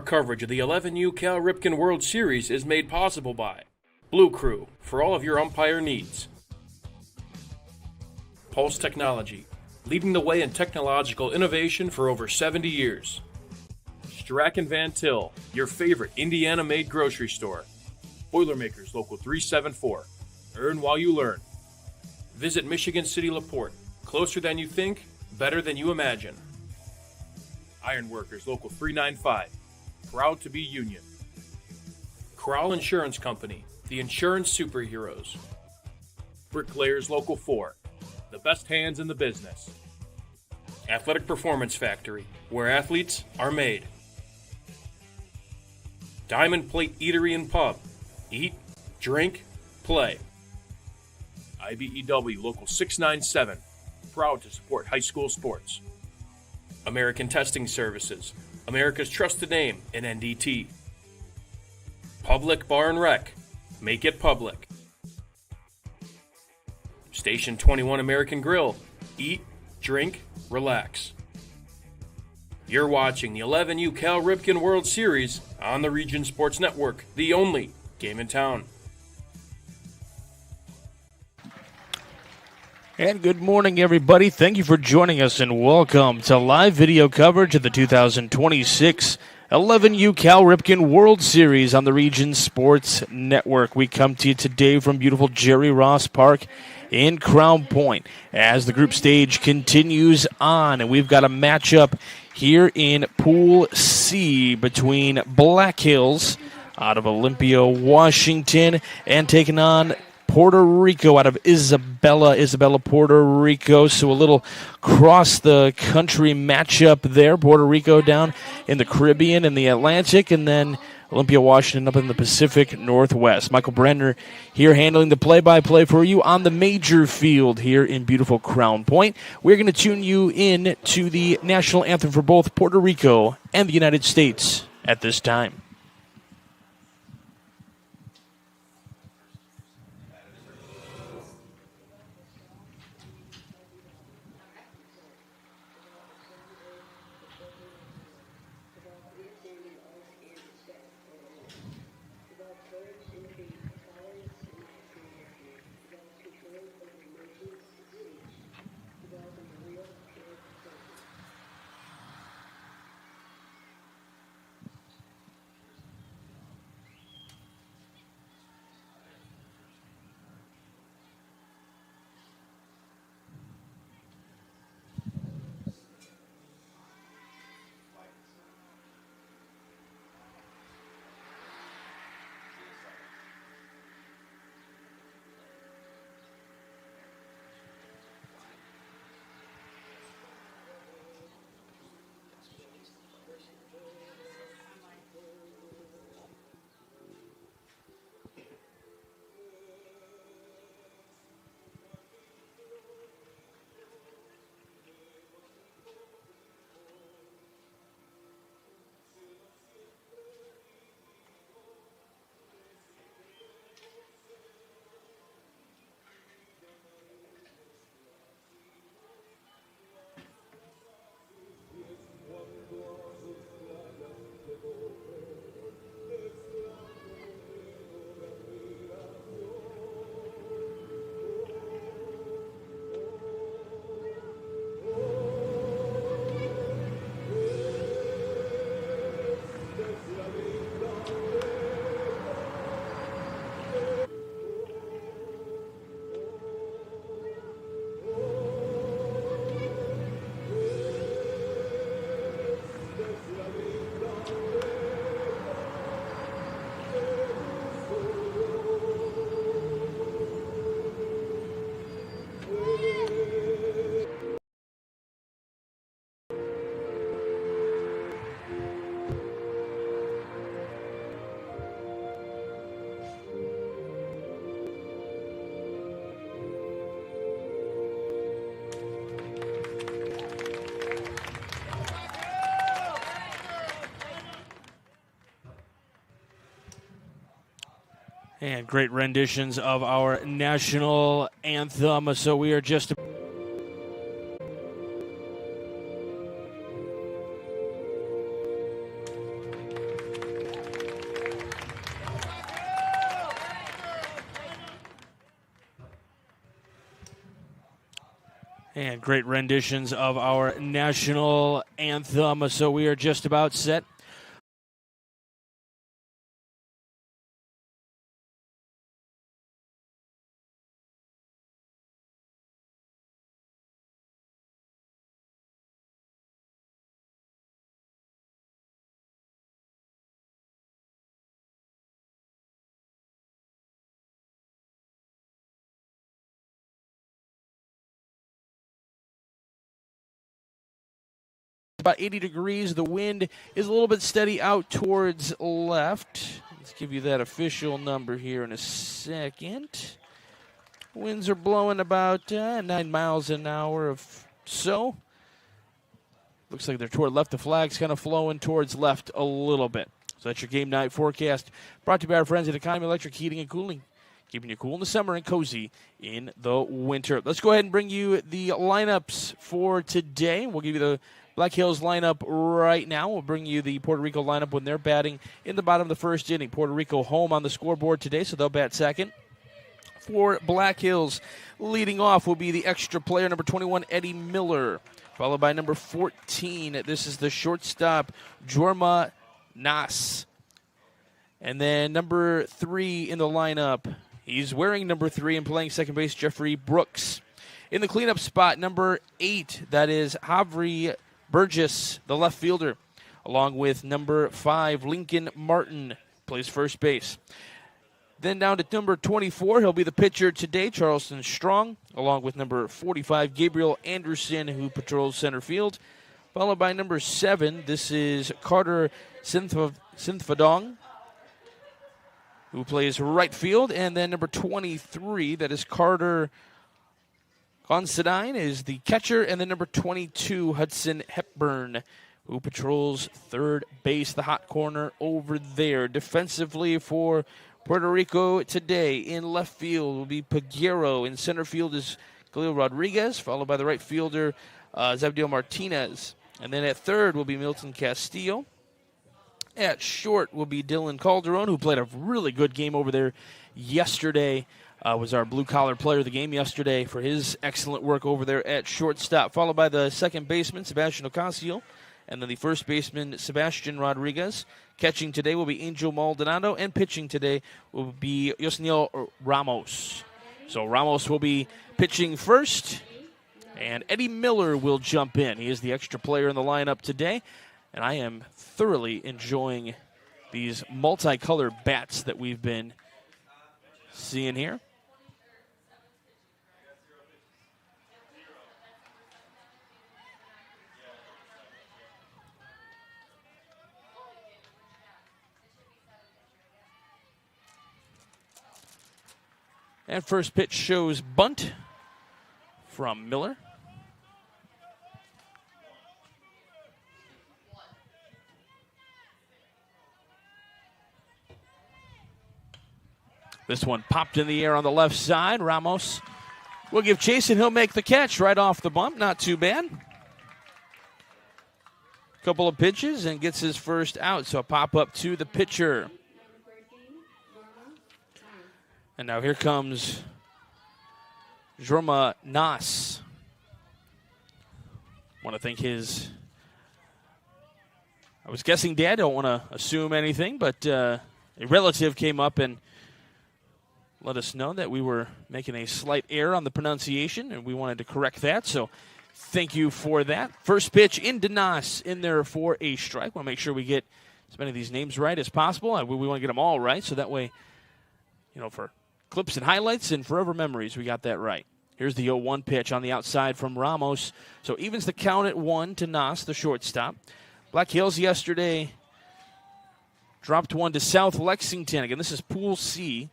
coverage of the 11U Cal Ripken World Series is made possible by Blue Crew for all of your umpire needs. Pulse Technology, leading the way in technological innovation for over 70 years. Strack & Van Til, your favorite Indiana-made grocery store. Boilermakers Local 374. Earn while you learn. Visit Michigan City LaPorte. Closer than you think, better than you imagine. Ironworkers Local 395. Proud to be union. Corral Insurance Company, the insurance superheroes. Bricklayers Local 4. The best hands in the business. Athletic Performance Factory, where athletes are made. Diamond Plate Eatery and Pub. Eat, drink, play. IBEW Local 697. Proud to support high school sports. American Testing Services, America's trusted name in NDT. Public Bar and Rec. Make it public. Station 21 American Grill. Eat, drink, relax. You're watching the 11U Cal Ripken World Series on the Region Sports Network, the only game in town. And good morning, everybody. Thank you for joining us, and welcome to live video coverage of the 2026 11U Cal Ripken World Series on the Region Sports Network. We come to you today from beautiful Jerry Ross Park in Crown Point as the group stage continues on, and we've got a matchup here in Pool C between Black Hills out of Olympia, Washington, and taking on Puerto Rico out of Isabella, Puerto Rico. So a little cross-the-country matchup there. Puerto Rico down in the Caribbean and the Atlantic, and then Olympia, Washington up in the Pacific Northwest. Michael Brenner here handling the play-by-play for you on the major field here in beautiful Crown Point. We're going to tune you in to the national anthem for both Puerto Rico and the United States at this time. And great renditions of our national anthem. So we are just... And great renditions of our national anthem. So we are just about set. About 80 degrees. The wind is a little bit steady out towards left. Let's give you that official number here in a second. Winds are blowing about 9 miles an hour of so. Looks like they're toward left. The flag's kind of flowing towards left a little bit. So that's your game night forecast. Brought to you by our friends at Economy Electric Heating and Cooling. Keeping you cool in the summer and cozy in the winter. Let's go ahead and bring you the lineups for today. We'll give you the Black Hills lineup right now. We'll bring you the Puerto Rico lineup when they're batting in the bottom of the first inning. Puerto Rico home on the scoreboard today, so they'll bat second. For Black Hills, leading off will be the extra player, number 21, Eddie Miller, followed by number 14. This is the shortstop, Jorma Nas. And then number 3 in the lineup, he's wearing number 3 and playing second base, Jeffrey Brooks. In the cleanup spot, number 8, that is Havri Burgess, the left fielder, along with number 5, Lincoln Martin, plays first base. Then down to number 24, he'll be the pitcher today, Charleston Strong, along with number 45, Gabriel Anderson, who patrols center field. Followed by number 7, this is Carter Synthfadong, who plays right field. And then number 23, that is Carter Considine, is the catcher. And then number 22, Hudson Hepburn, who patrols third base, the hot corner over there. Defensively for Puerto Rico today, in left field will be Peguero. In center field is Khalil Rodriguez, followed by the right fielder, Zabdiel Martinez. And then at third will be Milton Castillo. At short will be Dylan Calderon, who played a really good game over there yesterday. Was our blue-collar player of the game yesterday for his excellent work over there at shortstop. Followed by the second baseman, Sebastian Ocasio. And then the first baseman, Sebastian Rodriguez. Catching today will be Angel Maldonado. And pitching today will be Yosniel Ramos. So Ramos will be pitching first. And Eddie Miller will jump in. He is the extra player in the lineup today. And I am thoroughly enjoying these multicolored bats that we've been seeing here. And first pitch shows bunt from Miller. This one popped in the air on the left side. Ramos will give chase, and he'll make the catch right off the bump. Not too bad. Couple of pitches and gets his first out. So a pop-up to the pitcher. And now here comes Jorma Nas. Want to thank his, I was guessing dad, don't want to assume anything, but a relative came up and let us know that we were making a slight error on the pronunciation, and we wanted to correct that. So thank you for that. First pitch into Nas in there for a strike. Want to make sure we get as many of these names right as possible. We want to get them all right, so that way, you know, for clips and highlights and forever memories, we got that right. Here's the 0-1 pitch on the outside from Ramos. So evens the count at 1 to Nas, the shortstop. Black Hills yesterday dropped one to South Lexington. Again, this is Pool C.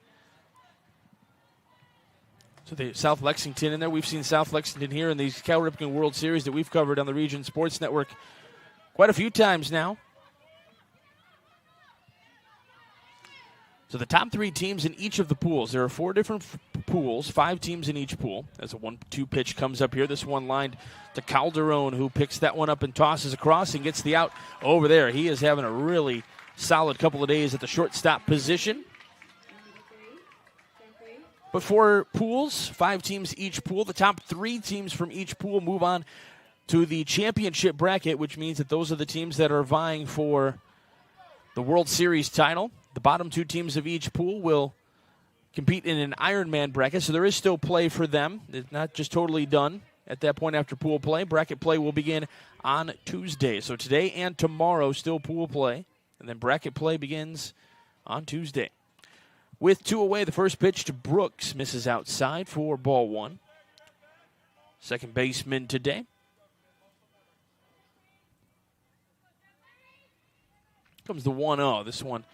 So the South Lexington in there. We've seen South Lexington here in these Cal Ripken World Series that we've covered on the Region Sports Network quite a few times now. So the top 3 teams in each of the pools. There are 4 different pools, 5 teams in each pool. As a 1-2 pitch comes up here. This one lined to Calderon, who picks that one up and tosses across and gets the out over there. He is having a really solid couple of days at the shortstop position. But for pools, 5 teams each pool, the top 3 teams from each pool move on to the championship bracket, which means that those are the teams that are vying for the World Series title. The bottom 2 teams of each pool will compete in an Ironman bracket, so there is still play for them. It's not just totally done at that point after pool play. Bracket play will begin on Tuesday. So today and tomorrow, still pool play, and then bracket play begins on Tuesday. With 2 away, the first pitch to Brooks misses outside for ball 1. Second baseman today. Comes the 1-0. This one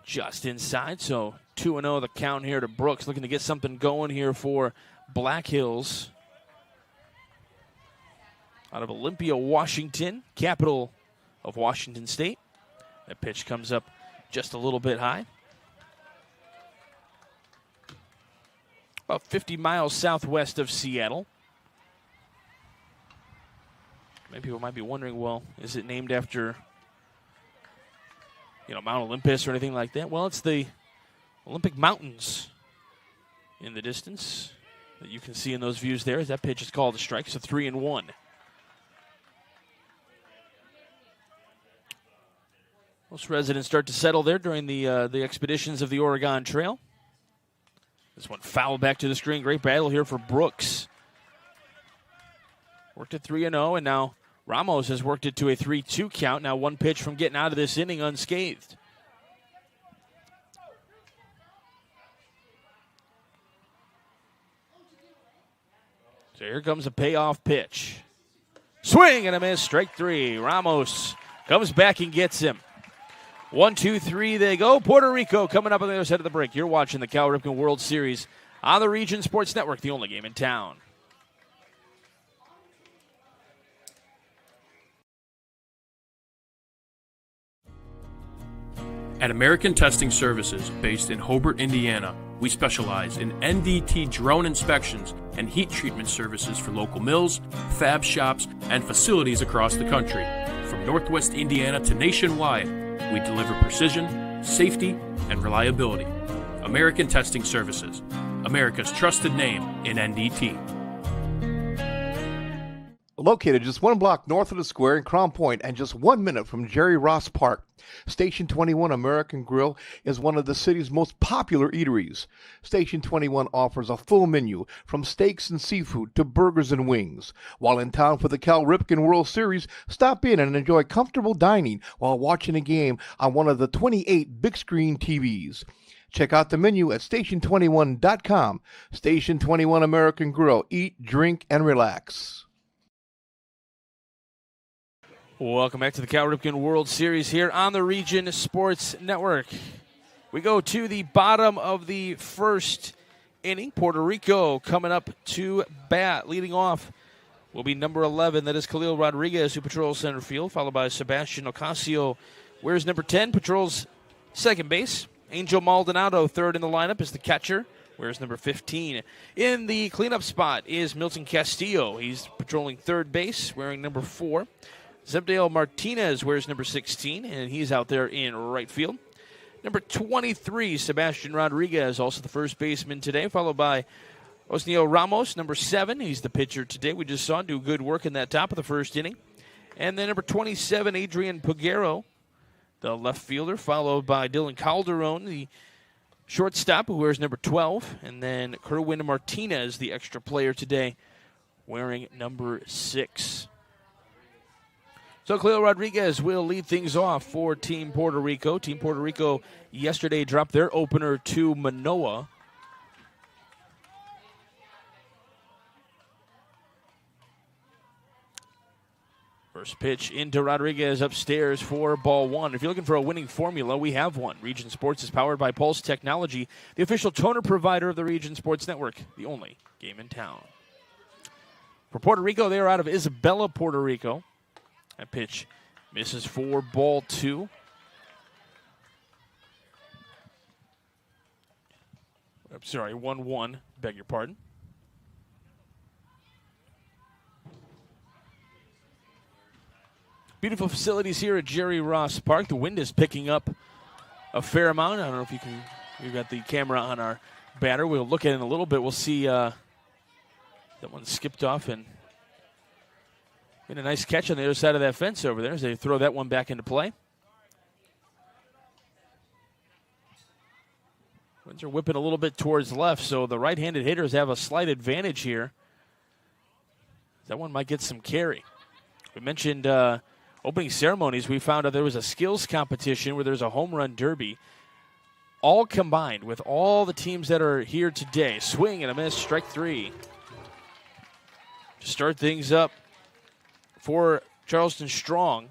just inside, so 2-0 the count here to Brooks, looking to get something going here for Black Hills. Out of Olympia, Washington, capital of Washington State. That pitch comes up just a little bit high. About 50 miles southwest of Seattle. Many people might be wondering, well, is it named after, Mount Olympus or anything like that? Well, it's the Olympic Mountains in the distance that you can see in those views there. As that pitch is called a strike, so 3-1. Most residents start to settle there during the expeditions of the Oregon Trail. This one fouled back to the screen. Great battle here for Brooks. Worked at 3-0, and now Ramos has worked it to a 3-2 count. Now 1 pitch from getting out of this inning unscathed. So here comes a payoff pitch. Swing and a miss, strike 3. Ramos comes back and gets him. 1-2-3 they go. Puerto Rico coming up on the other side of the break. You're watching the Cal Ripken World Series on the Region Sports Network, the only game in town. At American Testing Services, based in Hobart, Indiana, we specialize in NDT drone inspections and heat treatment services for local mills, fab shops, and facilities across the country. From Northwest Indiana to nationwide, we deliver precision, safety, and reliability. American Testing Services, America's trusted name in NDT. Located just 1 block north of the square in Crown Point and just 1 minute from Jerry Ross Park, Station 21 American Grill is one of the city's most popular eateries. Station 21 offers a full menu from steaks and seafood to burgers and wings. While in town for the Cal Ripken World Series, stop in and enjoy comfortable dining while watching a game on one of the 28 big screen TVs. Check out the menu at station21.com. Station 21 American Grill. Eat, drink, and relax. Welcome back to the Cal Ripken World Series here on the Region Sports Network. We go to the bottom of the first inning. Puerto Rico coming up to bat. Leading off will be number 11. That is Khalil Rodriguez, who patrols center field, followed by Sebastian Ocasio. Where's number 10? Patrols second base. Angel Maldonado, third in the lineup, is the catcher. Where's number 15? In the cleanup spot is Milton Castillo. He's patrolling third base, wearing number 4. Zebdale Martinez wears number 16, and he's out there in right field. Number 23, Sebastian Rodriguez, also the first baseman today, followed by Osnio Ramos, number 7. He's the pitcher today. We just saw him do good work in that top of the first inning. And then number 27, Adrian Peguero, the left fielder, followed by Dylan Calderon, the shortstop, who wears number 12. And then Kerwin Martinez, the extra player today, wearing number 6. So Khalil Rodriguez will lead things off for Team Puerto Rico. Team Puerto Rico yesterday dropped their opener to Manoa. First pitch into Rodriguez upstairs for ball 1. If you're looking for a winning formula, we have one. Region Sports is powered by Pulse Technology, the official toner provider of the Region Sports Network, the only game in town. For Puerto Rico, they are out of Isabela, Puerto Rico. That pitch misses for ball 2. I'm sorry, 1-1. Beg your pardon. Beautiful facilities here at Jerry Ross Park. The wind is picking up a fair amount. I don't know if you can We've got the camera on our batter. We'll look at it in a little bit. We'll see that one skipped off and made a nice catch on the other side of that fence over there as they throw that one back into play. Winds are whipping a little bit towards left, so the right-handed hitters have a slight advantage here. That one might get some carry. We mentioned opening ceremonies. We found out there was a skills competition where there's a home run derby. All combined with all the teams that are here today. Swing and a miss, strike three. To start things up for Charleston Strong.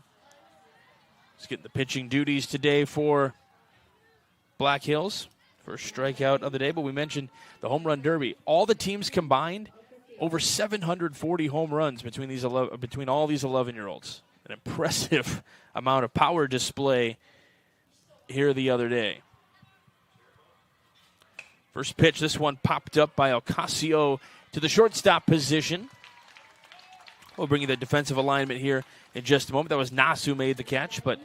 He's getting the pitching duties today for Black Hills. First strikeout of the day, but we mentioned the home run derby. All the teams combined, over 740 home runs between all these 11-year-olds. An impressive amount of power display here the other day. First pitch, this one popped up by Ocasio to the shortstop position. We'll bring you the defensive alignment here in just a moment. That was Nas who made the catch, but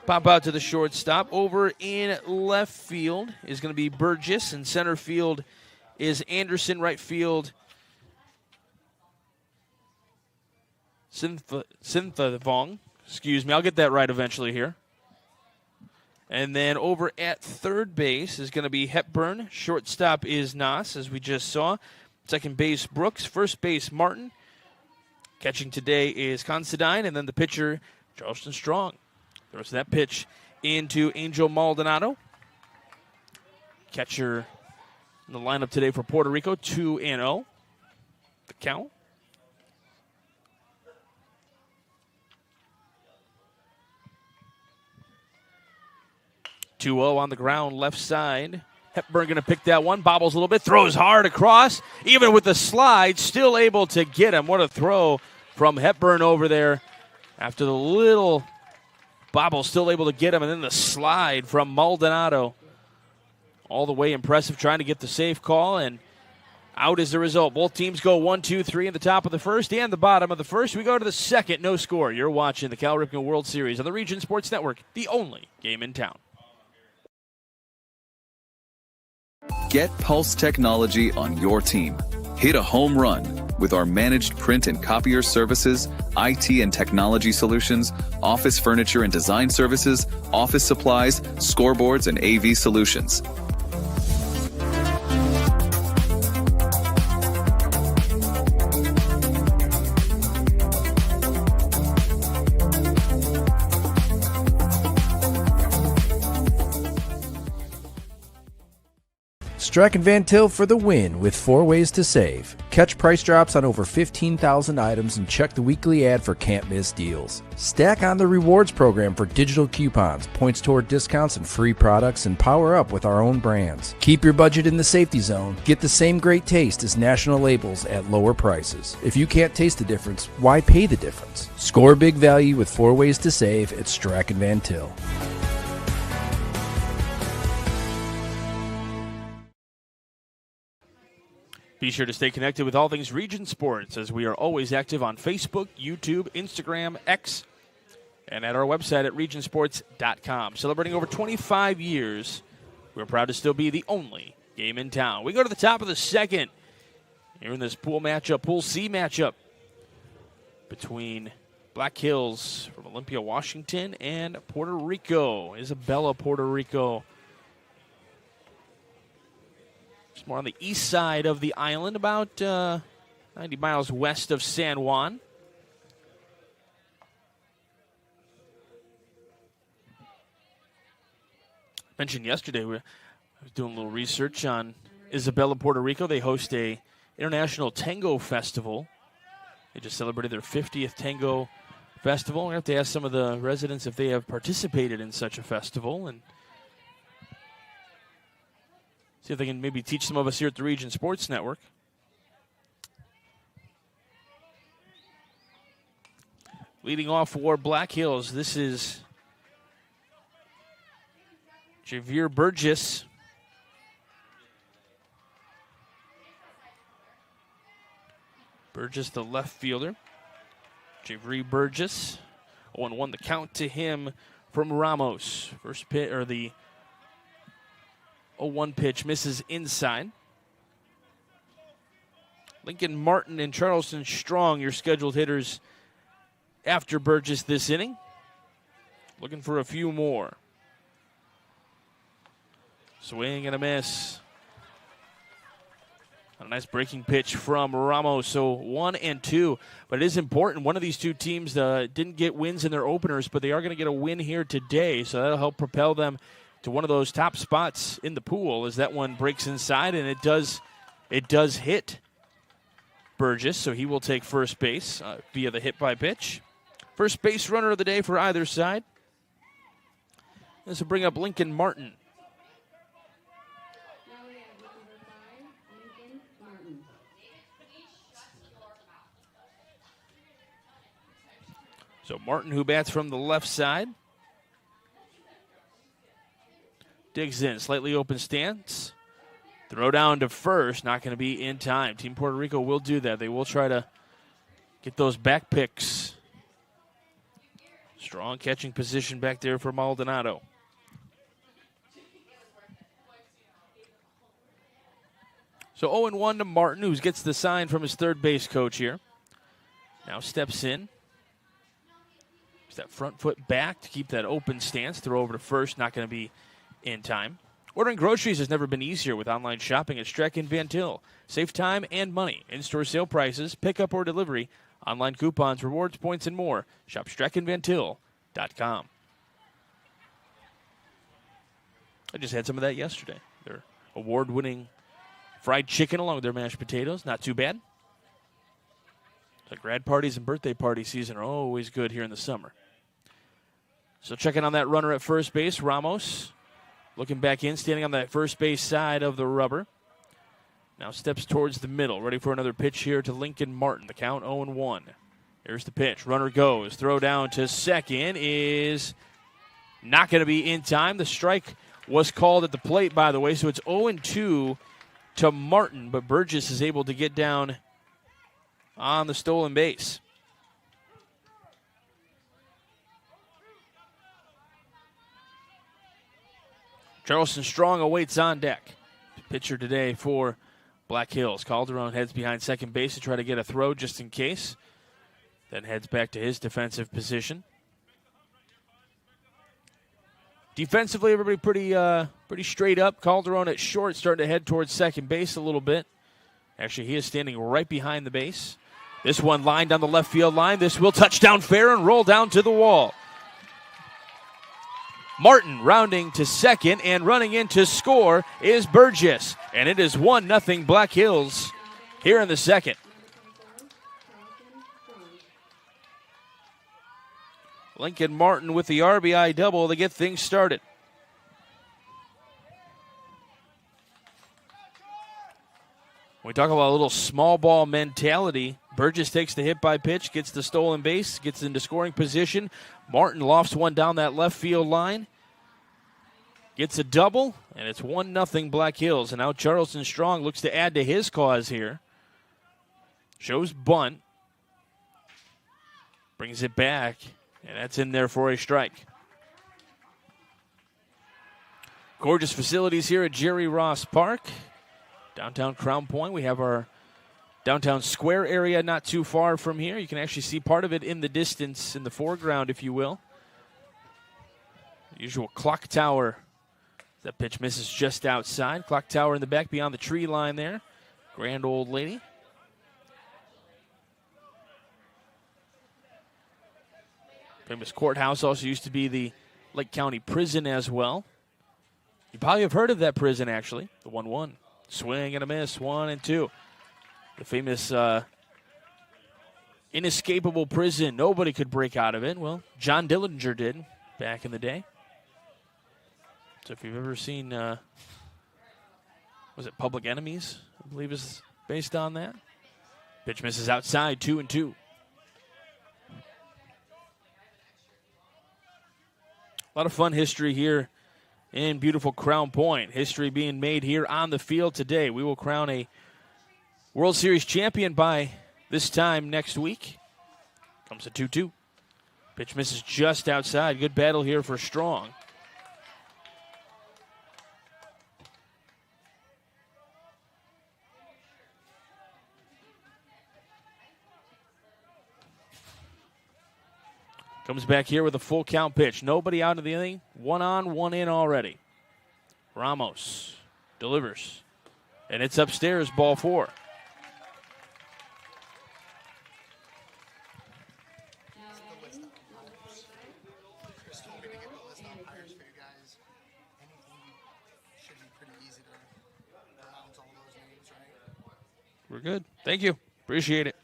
pop out to the shortstop. Over in left field is going to be Burgess, and center field is Anderson. Right field, Vong. Excuse me, I'll get that right eventually here. And then over at third base is going to be Hepburn. Shortstop is Nas, as we just saw. Second base, Brooks. First base, Martin. Catching today is Considine, and then the pitcher, Charleston Strong. Throws that pitch into Angel Maldonado. Catcher in the lineup today for Puerto Rico, 2-0. The count. 2-0 on the ground, left side. Hepburn going to pick that one, bobbles a little bit, throws hard across. Even with the slide, still able to get him. What a throw from Hepburn over there. After the little bobble, still able to get him. And then the slide from Maldonado. All the way impressive, trying to get the safe call. And out is the result. Both teams go 1-2-3 in the top of the first and the bottom of the first. We go to the second, no score. You're watching the Cal Ripken World Series on the Region Sports Network, the only game in town. Get Pulse technology on your team. Hit a home run with our managed print and copier services, IT and technology solutions, office furniture and design services, office supplies, scoreboards, and AV solutions. Strack & Van Til for the win with 4 ways to save. Catch price drops on over 15,000 items and check the weekly ad for can't miss deals. Stack on the rewards program for digital coupons, points toward discounts and free products, and power up with our own brands. Keep your budget in the safety zone. Get the same great taste as national labels at lower prices. If you can't taste the difference, why pay the difference? Score big value with 4 ways to save at Strack & Van Til. Be sure to stay connected with all things Region Sports, as we are always active on Facebook, YouTube, Instagram, X, and at our website at regionsports.com. Celebrating over 25 years, we're proud to still be the only game in town. We go to the top of the second here in this Pool C matchup between Black Hills from Olympia, Washington, and Puerto Rico, Isabela, Puerto Rico. It's more on the east side of the island, about 90 miles west of San Juan. Mentioned yesterday, I was doing a little research on Isabela, Puerto Rico. They host a international tango festival. They just celebrated their 50th tango festival. We have to ask some of the residents if they have participated in such a festival and see if they can maybe teach some of us here at the Region Sports Network. Leading off for Black Hills, this is Javier Burgess. Burgess, the left fielder. Javier Burgess, 0-1 the count to him from Ramos. First pitch, or the 0-1 pitch misses inside. Lincoln Martin and Charleston Strong, your scheduled hitters after Burgess this inning. Looking for a few more. Swing and a miss. A nice breaking pitch from Ramos. So 1-2. But it is important. One of these two teams didn't get wins in their openers, but they are going to get a win here today. So that'll help propel them to one of those top spots in the pool as that one breaks inside, and it does hit Burgess. So he will take first base via the hit by pitch. First base runner of the day for either side. This will bring up Lincoln Martin. So Martin, who bats from the left side, digs in, slightly open stance. Throw down to first, not going to be in time. Team Puerto Rico will do that. They will try to get those back picks. Strong catching position back there for Maldonado. So 0-1 to Martin, who gets the sign from his third base coach here. Now steps in. That front foot back to keep that open stance. Throw over to first, not going to be in time. Ordering groceries has never been easier with online shopping at Ripken Van Til. Save time and money. In-store sale prices, pickup or delivery, online coupons, rewards, points, and more. Shop StreckenVanTil.com. I just had some of that yesterday. Their award-winning fried chicken along with their mashed potatoes. Not too bad. So grad parties and birthday party season are always good here in the summer. So checking on that runner at first base, Ramos. Looking back in, standing on that first base side of the rubber. Now steps towards the middle, ready for another pitch here to Lincoln Martin. The count 0-1. Here's the pitch. Runner goes. Throw down to second is not going to be in time. The strike was called at the plate, by the way, so it's 0-2 to Martin, but Burgess is able to get down on the stolen base. Charleston Strong awaits on deck. Pitcher today for Black Hills. Calderon heads behind second base to try to get a throw just in case. Then heads back to his defensive position. Defensively, everybody pretty straight up. Calderon at short, starting to head towards second base a little bit. Actually, he is standing right behind the base. This one lined on the left field line. This will touch down fair and roll down to the wall. Martin rounding to second, and running in to score is Burgess. And it is 1-0 Black Hills here in the second. Lincoln Martin with the RBI double to get things started. We talk about a little small ball mentality. Burgess takes the hit by pitch, gets the stolen base, gets into scoring position. Martin lofts one down that left field line. Gets a double, and it's 1-0 Black Hills. And now Charleston Strong looks to add to his cause here. Shows bunt. Brings it back, and that's in there for a strike. Gorgeous facilities here at Jerry Ross Park. Downtown Crown Point. We have our downtown square area not too far from here. You can actually see part of it in the distance, in the foreground, if you will. The usual clock tower. That pitch misses just outside. Clock tower in the back beyond the tree line there. Grand old lady. Famous courthouse also used to be the Lake County Prison as well. You probably have heard of that prison, actually. The 1-1. Swing and a miss, 1-2. The famous inescapable prison. Nobody could break out of it. Well, John Dillinger did back in the day. So if you've ever seen, was it Public Enemies? I believe is based on that. Pitch misses outside, 2-2. A lot of fun history here in beautiful Crown Point. History being made here on the field today. We will crown a World Series champion by this time next week. Comes a 2-2. Pitch misses just outside. Good battle here for Strong. Comes back here with a full count pitch. Nobody out of the inning. 1 on, 1 in already. Ramos delivers. And it's upstairs, ball 4. We're good. Thank you. Appreciate it.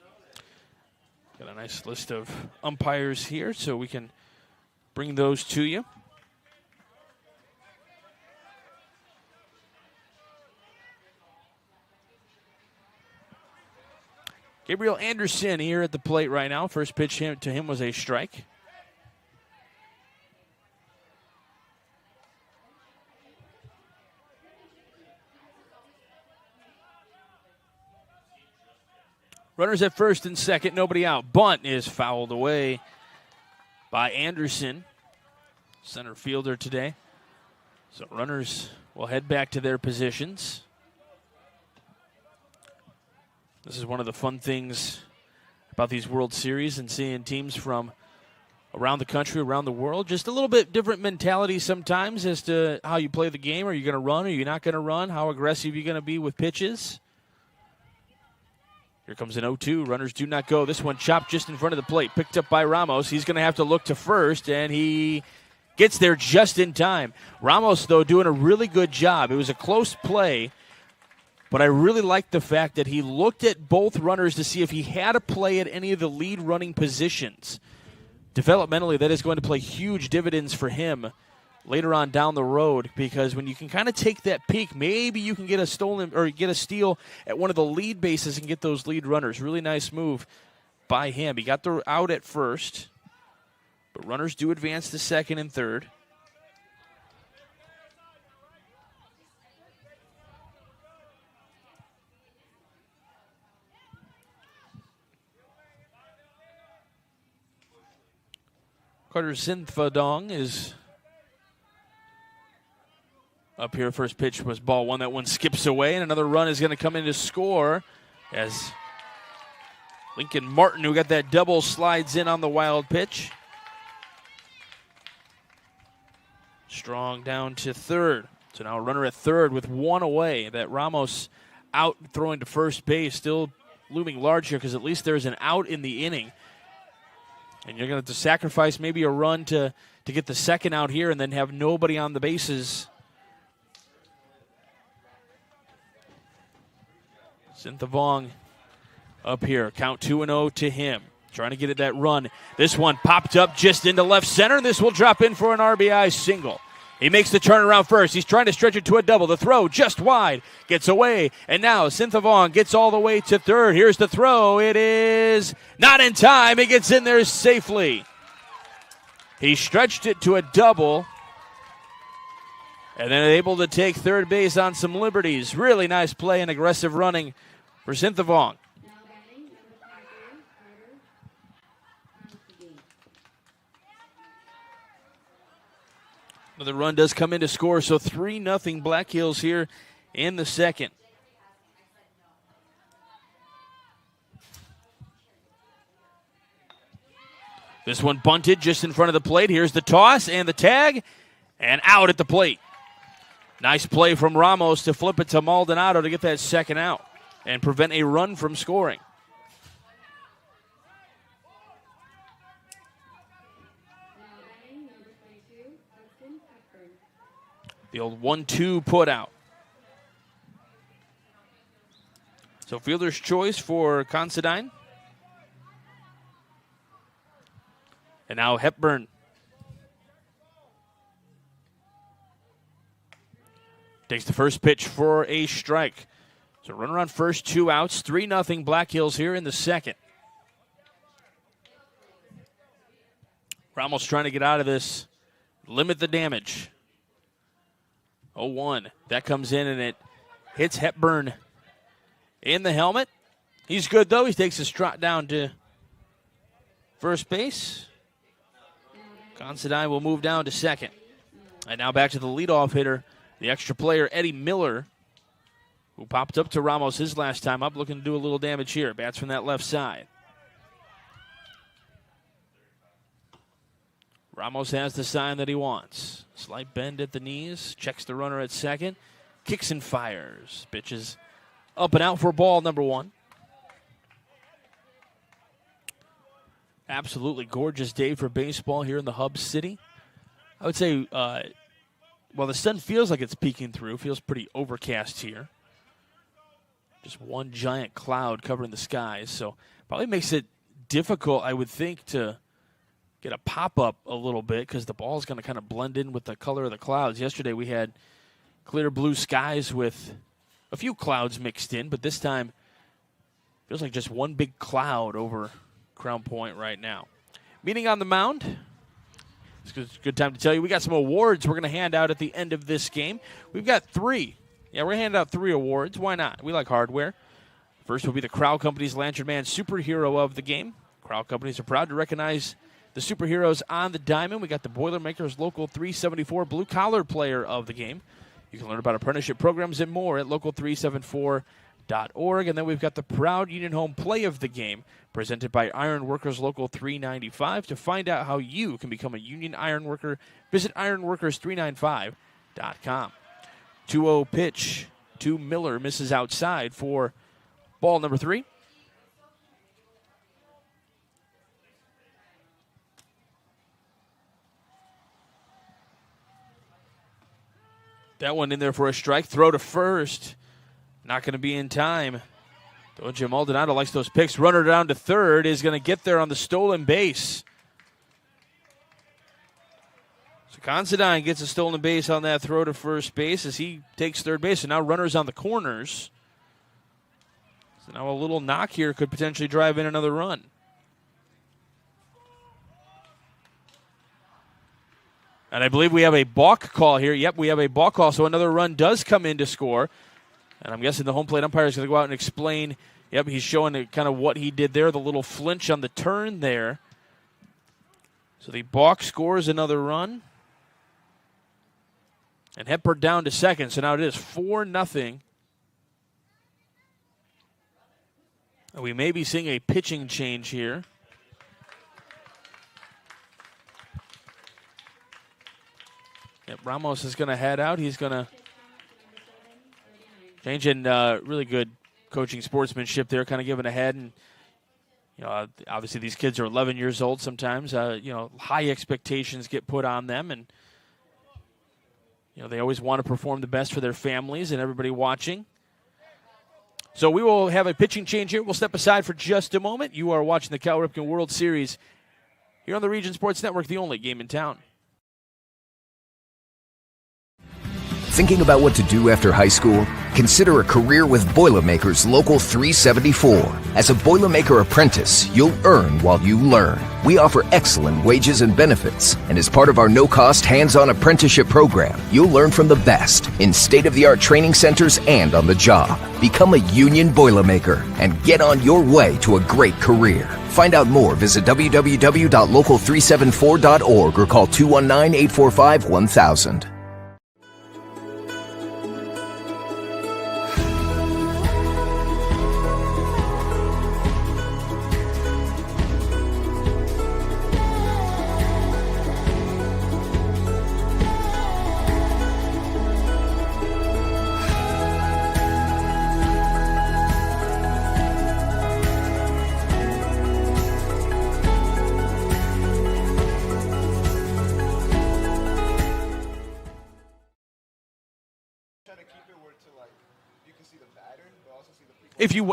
Got a nice list of umpires here so we can bring those to you. Gabriel Anderson here at the plate right now. First pitch to him was a strike. Runners at first and second, nobody out. Bunt is fouled away by Anderson, center fielder today. So runners will head back to their positions. This is one of the fun things about these World Series and seeing teams from around the country, around the world. Just a little bit different mentality sometimes as to how you play the game. Are you going to run? Are you not going to run? How aggressive are you going to be with pitches? Here comes an 0-2. Runners do not go. This one chopped just in front of the plate. Picked up by Ramos. He's going to have to look to first, and he gets there just in time. Ramos, though, doing a really good job. It was a close play, but I really liked the fact that he looked at both runners to see if he had a play at any of the lead running positions. Developmentally, that is going to play huge dividends for him later on down the road, because when you can kind of take that peek, maybe you can get a stolen or get a steal at one of the lead bases and get those lead runners. Really nice move by him. He got the out at first, but runners do advance to second and third. Carter Synthadong is up here. First pitch was ball 1. That one skips away, and another run is going to come in to score as Lincoln Martin, who got that double, slides in on the wild pitch. Strong down to third. So now a runner at third with 1 away. That Ramos out throwing to first base, still looming large here because at least there's an out in the inning. And you're going to have to sacrifice maybe a run to get the second out here and then have nobody on the bases. Synthadong up here. Count 2-0 to him. Trying to get at that run. This one popped up just into left center. This will drop in for an RBI single. He makes the turnaround first. He's trying to stretch it to a double. The throw just wide. Gets away. And now Synthadong gets all the way to third. Here's the throw. It is not in time. It gets in there safely. He stretched it to a double. And then able to take third base on some liberties. Really nice play and aggressive running for Synthadong. Another run does come in to score, so 3-0 Black Hills here in the second. This one bunted just in front of the plate. Here's the toss and the tag, and out at the plate. Nice play from Ramos to flip it to Maldonado to get that second out and prevent a run from scoring. The old 1-2 put out. So fielder's choice for Considine. And now Hepburn. Takes the first pitch for a strike. So runner on first, 2 outs, 3-0 Black Hills here in the second. Ramos trying to get out of this, limit the damage. 0-1. That comes in and it hits Hepburn in the helmet. He's good, though. He takes his trot down to first base. Considine will move down to second. And now back to the leadoff hitter, the extra player, Eddie Miller, who popped up to Ramos his last time up, looking to do a little damage here. Bats from that left side. Ramos has the sign that he wants. Slight bend at the knees, checks the runner at second, kicks and fires. Pitches up and out for ball number 1. Absolutely gorgeous day for baseball here in the Hub City. I would say, while the sun feels like it's peeking through, feels pretty overcast here. Just one giant cloud covering the skies, so probably makes it difficult, I would think, to get a pop-up a little bit because the ball is going to kind of blend in with the color of the clouds. Yesterday we had clear blue skies with a few clouds mixed in, but this time feels like just one big cloud over Crown Point right now. Meeting on the mound. It's a good time to tell you we got some awards we're going to hand out at the end of this game. We've got 3. Yeah, we're going to hand out 3 awards. Why not? We like hardware. First will be the Crow Company's Lantern Man Superhero of the Game. Crow Companies are proud to recognize the superheroes on the diamond. We got the Boilermakers Local 374 Blue Collar Player of the Game. You can learn about apprenticeship programs and more at local374.org. And then we've got the Proud Union Home Play of the Game, presented by Iron Workers Local 395. To find out how you can become a union iron worker, visit ironworkers395.com. 2-0 pitch to Miller, misses outside for ball number 3. That one in there for a strike. Throw to first. Not going to be in time. Though Jim Maldonado likes those picks. Runner down to third is going to get there on the stolen base. So Considine gets a stolen base on that throw to first base as he takes third base. And now runners on the corners. So now a little knock here could potentially drive in another run. And I believe we have a balk call here. Yep, we have a balk call, so another run does come in to score. And I'm guessing the home plate umpire is going to go out and explain. Yep, he's showing kind of what he did there, the little flinch on the turn there. So the balk scores another run. And Hepburn down to second, so now it is 4-0. And we may be seeing a pitching change here. Yep, Ramos is going to head out. He's going to change in really good coaching sportsmanship there, kind of giving a head. And, obviously these kids are 11 years old sometimes. High expectations get put on them. And, they always want to perform the best for their families and everybody watching. So we will have a pitching change here. We'll step aside for just a moment. You are watching the Cal Ripken World Series here on the Region Sports Network, the only game in town. Thinking about what to do after high school? Consider a career with Boilermakers Local 374. As a Boilermaker apprentice, you'll earn while you learn. We offer excellent wages and benefits, and as part of our no-cost hands-on apprenticeship program, you'll learn from the best in state-of-the-art training centers and on the job. Become a union Boilermaker and get on your way to a great career. Find out more, visit www.local374.org or call 219-845-1000.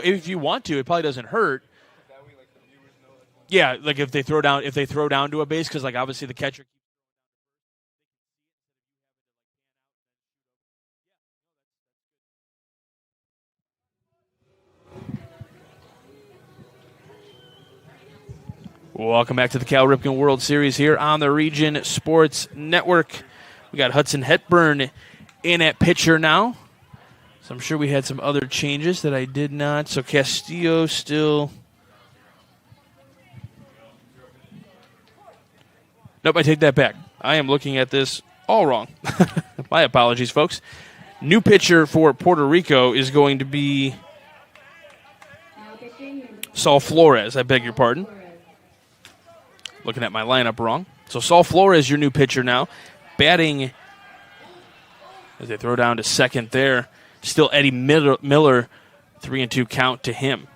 If you want to, it probably doesn't hurt. Yeah, like if they throw down to a base, because like obviously the catcher. Welcome back to the Cal Ripken World Series here on the Region Sports Network. We got Hudson Hepburn in at pitcher now. So I'm sure we had some other changes that I did not. So Castillo still. Nope, I take that back. I am looking at this all wrong. My apologies, folks. New pitcher for Puerto Rico is going to be Saul Flores. I beg your pardon. Looking at my lineup wrong. So Saul Flores, your new pitcher now, batting as they throw down to second there. Still Eddie Miller, 3-2 count to him.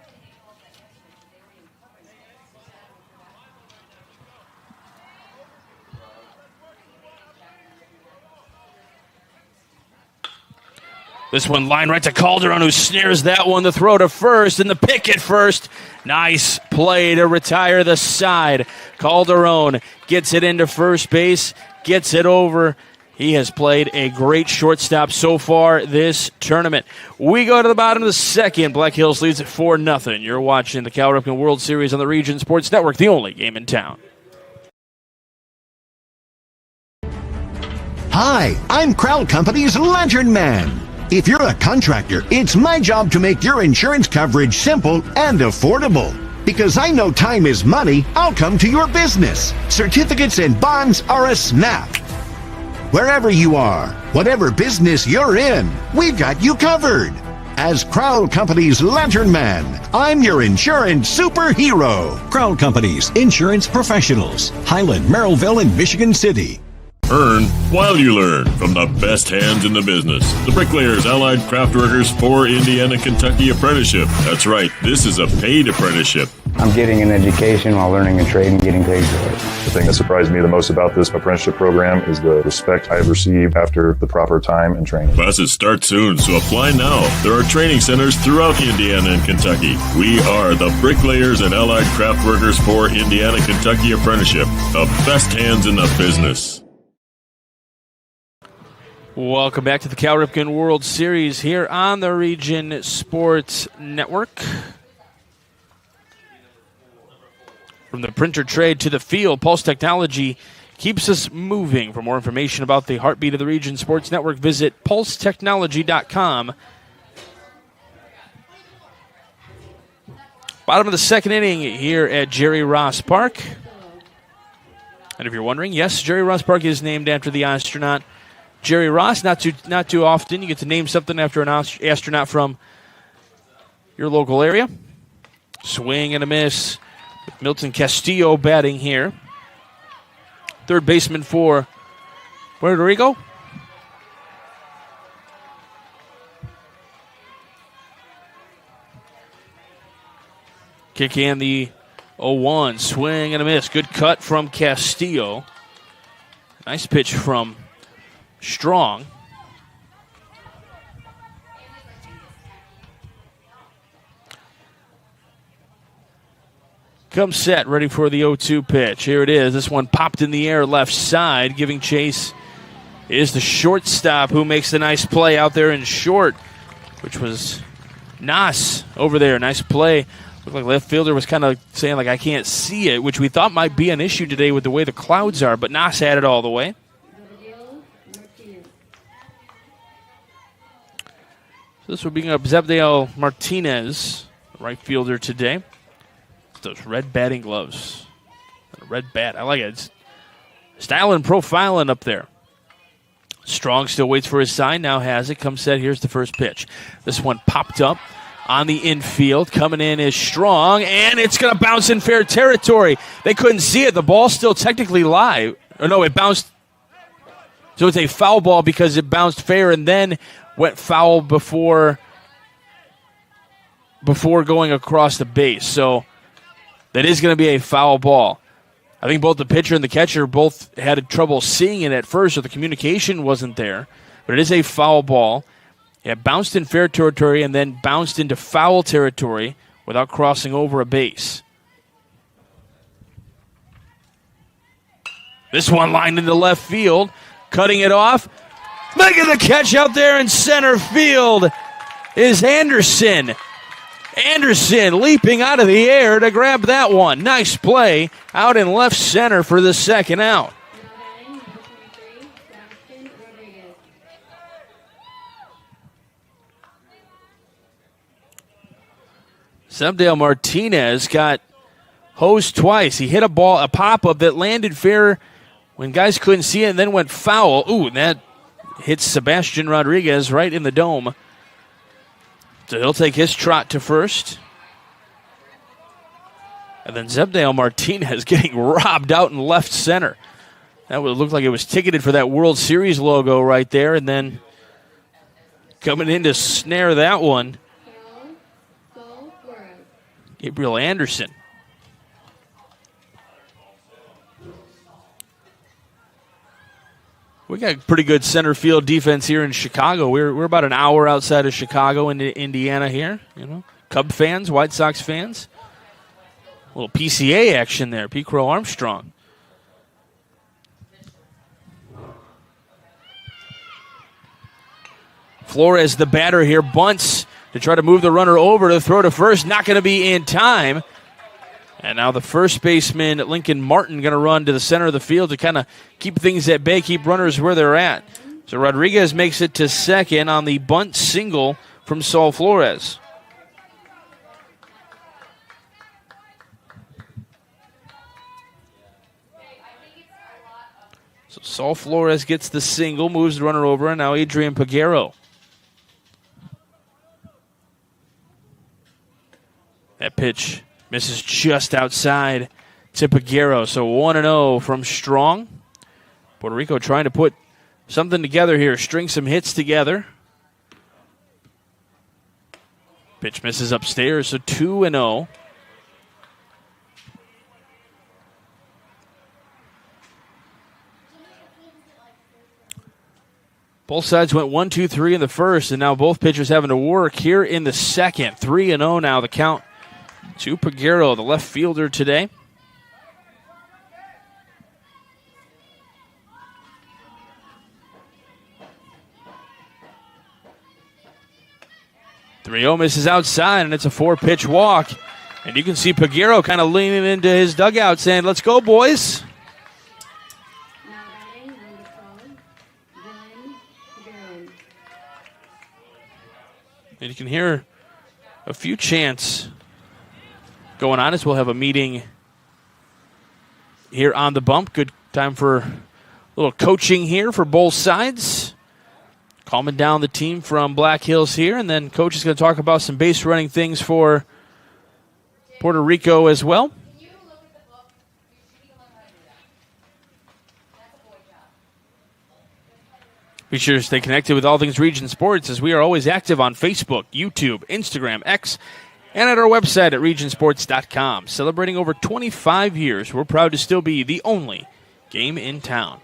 This one line right to Calderon, who snares that one. The throw to first and the pick at first. Nice play to retire the side. Calderon gets it into first base, gets it over. He has played a great shortstop so far this tournament. We go to the bottom of the second. Black Hills leads at 4-0. You're watching the Cal Ripken World Series on the Region Sports Network, the only game in town. Hi, I'm Crowd Company's Lantern Man. If you're a contractor, it's my job to make your insurance coverage simple and affordable. Because I know time is money, I'll come to your business. Certificates and bonds are a snap. Wherever you are, whatever business you're in, we've got you covered. As Crowd Company's Lantern Man, I'm your insurance superhero. Crowd Companies, insurance professionals. Highland, Merrillville, and Michigan City. Earn while you learn from the best hands in the business. The Bricklayers Allied Craft Workers for Indiana, Kentucky Apprenticeship. That's right, this is a paid apprenticeship. I'm getting an education while learning a trade and getting paid for it. The thing that surprised me the most about this apprenticeship program is the respect I've received after the proper time and training. Classes start soon, so apply now. There are training centers throughout Indiana and Kentucky. We are the Bricklayers and Allied Craft Workers for Indiana, Kentucky Apprenticeship. The best hands in the business. Welcome back to the Cal Ripken World Series here on the Region Sports Network. From the printer trade to the field, Pulse Technology keeps us moving. For more information about the heartbeat of the Region Sports Network, visit pulsetechnology.com. Bottom of the second inning here at Jerry Ross Park. And if you're wondering, yes, Jerry Ross Park is named after the astronaut Jerry Ross. Not too often you get to name something after an astronaut from your local area. Swing and a miss. Milton Castillo batting here. Third baseman for Puerto Rico. Kick in the 0-1. Swing and a miss. Good cut from Castillo. Nice pitch from Strong. Come set, ready for the 0-2 pitch. Here it is. This one popped in the air left side. Giving chase is the shortstop, who makes the nice play out there in short, which was Nas over there. Nice play. Looked like left fielder was kind of saying, like, I can't see it, which we thought might be an issue today with the way the clouds are, but Nas had it all the way. So this will bring up Zebdiel Martinez, right fielder today. Those red batting gloves. A red bat. I like it. It's style and profiling up there. Strong still waits for his sign. Now has it. Come set. Here's the first pitch. This one popped up on the infield. Coming in is Strong, and it's going to bounce in fair territory. They couldn't see it. The ball's still technically live. Or no, it bounced. So it's a foul ball because it bounced fair and then went foul before going across the base. So that is going to be a foul ball. I think both the pitcher and the catcher both had trouble seeing it at first, so the communication wasn't there. But it is a foul ball. It bounced in fair territory and then bounced into foul territory without crossing over a base. This one lined into left field, cutting it off. Making the catch out there in center field is Anderson. Anderson leaping out of the air to grab that one. Nice play out in left center for the second out. Zebdiel Martinez got hosed twice. He hit a pop-up that landed fair when guys couldn't see it and then went foul. Ooh, and that hits Sebastian Rodriguez right in the dome. So he'll take his trot to first. And then Zebdiel Martinez getting robbed out in left center. That would look like it was ticketed for that World Series logo right there, and then coming in to snare that one, Gabriel Anderson. We got pretty good center field defense here in Chicago. We're about an hour outside of Chicago into Indiana here. You know, Cub fans, White Sox fans. A little PCA action there. P. Crow Armstrong. Flores, the batter here, bunts to try to move the runner over to throw to first. Not going to be in time. And now the first baseman, Lincoln Martin, going to run to the center of the field to kind of keep things at bay, keep runners where they're at. So Rodriguez makes it to second on the bunt single from Saul Flores. So Saul Flores gets the single, moves the runner over, and now Adrian Peguero. That pitch misses just outside to Peguero. So 1-0 from Strong. Puerto Rico trying to put something together here, string some hits together. Pitch misses upstairs, so 2-0. Both sides went 1-2-3 in the first, and now both pitchers having to work here in the second. 3-0 now, the count to Peguero, the left fielder today. Three-0 misses outside, and it's a 4-pitch walk. And you can see Peguero kind of leaning into his dugout saying, let's go, boys. And you can hear a few chants going on as we'll have a meeting here on the bump. Good time for a little coaching here for both sides. Calming down the team from Black Hills here, and then Coach is going to talk about some base running things for Puerto Rico as well. Be sure to stay connected with all things Region Sports, as we are always active on Facebook, YouTube, Instagram, X, and at our website at regionsports.com. Celebrating over 25 years, we're proud to still be the only game in town.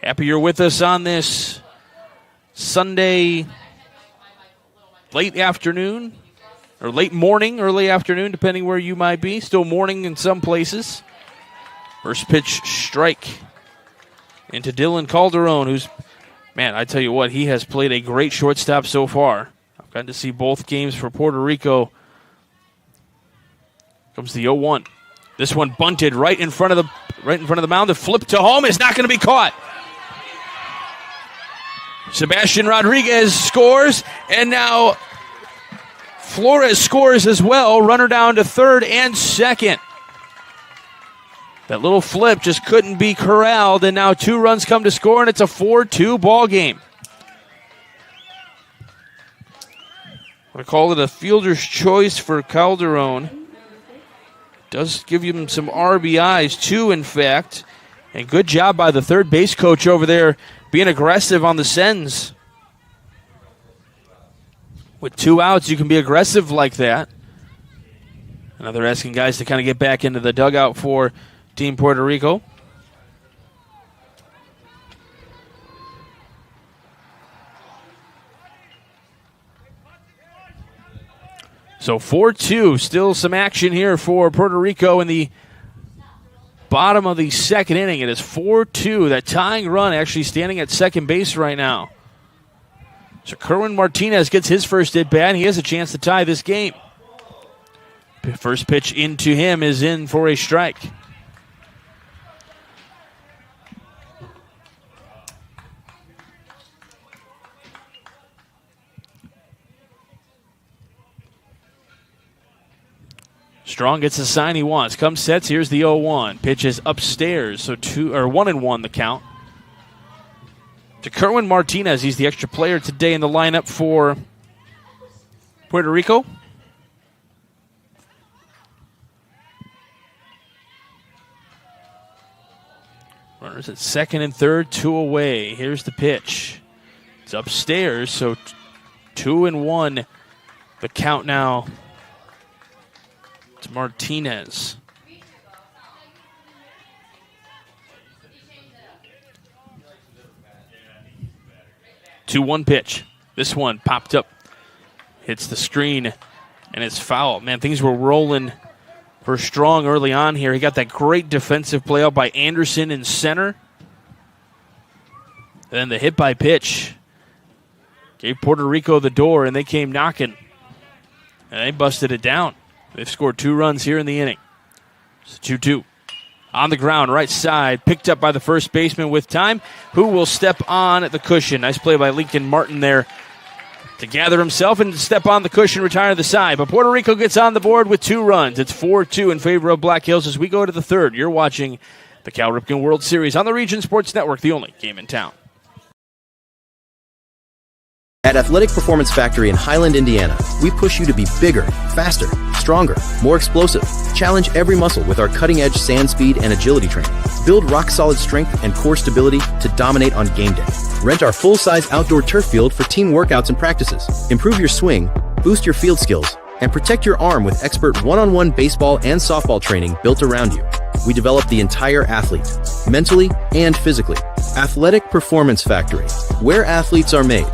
Happy you're with us on this Sunday late afternoon, or late morning, early afternoon, depending where you might be. Still morning in some places. First pitch strike into Dylan Calderon, who's, man, I tell you what, he has played a great shortstop so far. I've gotten to see both games for Puerto Rico. Comes the 0-1. This one bunted right in front of the mound. The flip to home is not going to be caught. Sebastian Rodriguez scores, and now Flores scores as well. Runner down to third and second. That little flip just couldn't be corralled, and now 2 runs come to score, and it's a 4-2 ball game. I call it a fielder's choice for Calderon. Does give him some RBIs, 2 in fact. And good job by the third base coach over there being aggressive on the sends. With 2 outs, you can be aggressive like that. Now they're asking guys to kind of get back into the dugout for Team Puerto Rico. So 4-2, still some action here for Puerto Rico in the bottom of the second inning. It is 4-2. That tying run actually standing at second base right now. So Kerwin Martinez gets his first at bat. He has a chance to tie this game. First pitch into him is in for a strike. Strong gets the sign he wants. Comes sets. Here's the 0-1. Pitches upstairs. So 1-1 the count. To Kerwin Martinez. He's the extra player today in the lineup for Puerto Rico. Runners at second and third, 2 away. Here's the pitch. It's upstairs, so 2-1. The count now to Martinez. Two-one pitch. This one popped up, hits the screen, and it's foul. Man, things were rolling for Strong early on here. He got that great defensive play out by Anderson in center. Then the hit by pitch gave Puerto Rico the door, and they came knocking. And they busted it down. They've scored 2 runs here in the inning. It's 2-2. On the ground, right side, picked up by the first baseman with time, who will step on the cushion. Nice play by Lincoln Martin there to gather himself and step on the cushion, retire to the side. But Puerto Rico gets on the board with 2 runs. It's 4-2 in favor of Black Hills as we go to the third. You're watching the Cal Ripken World Series on the Region Sports Network, the only game in town. At Athletic Performance Factory in Highland, Indiana, we push you to be bigger, faster, stronger, more explosive. Challenge every muscle with our cutting-edge sand speed and agility training. Build rock-solid strength and core stability to dominate on game day. Rent our full-size outdoor turf field for team workouts and practices. Improve your swing, boost your field skills, and protect your arm with expert one-on-one baseball and softball training built around you. We develop the entire athlete, mentally and physically. Athletic Performance Factory, where athletes are made.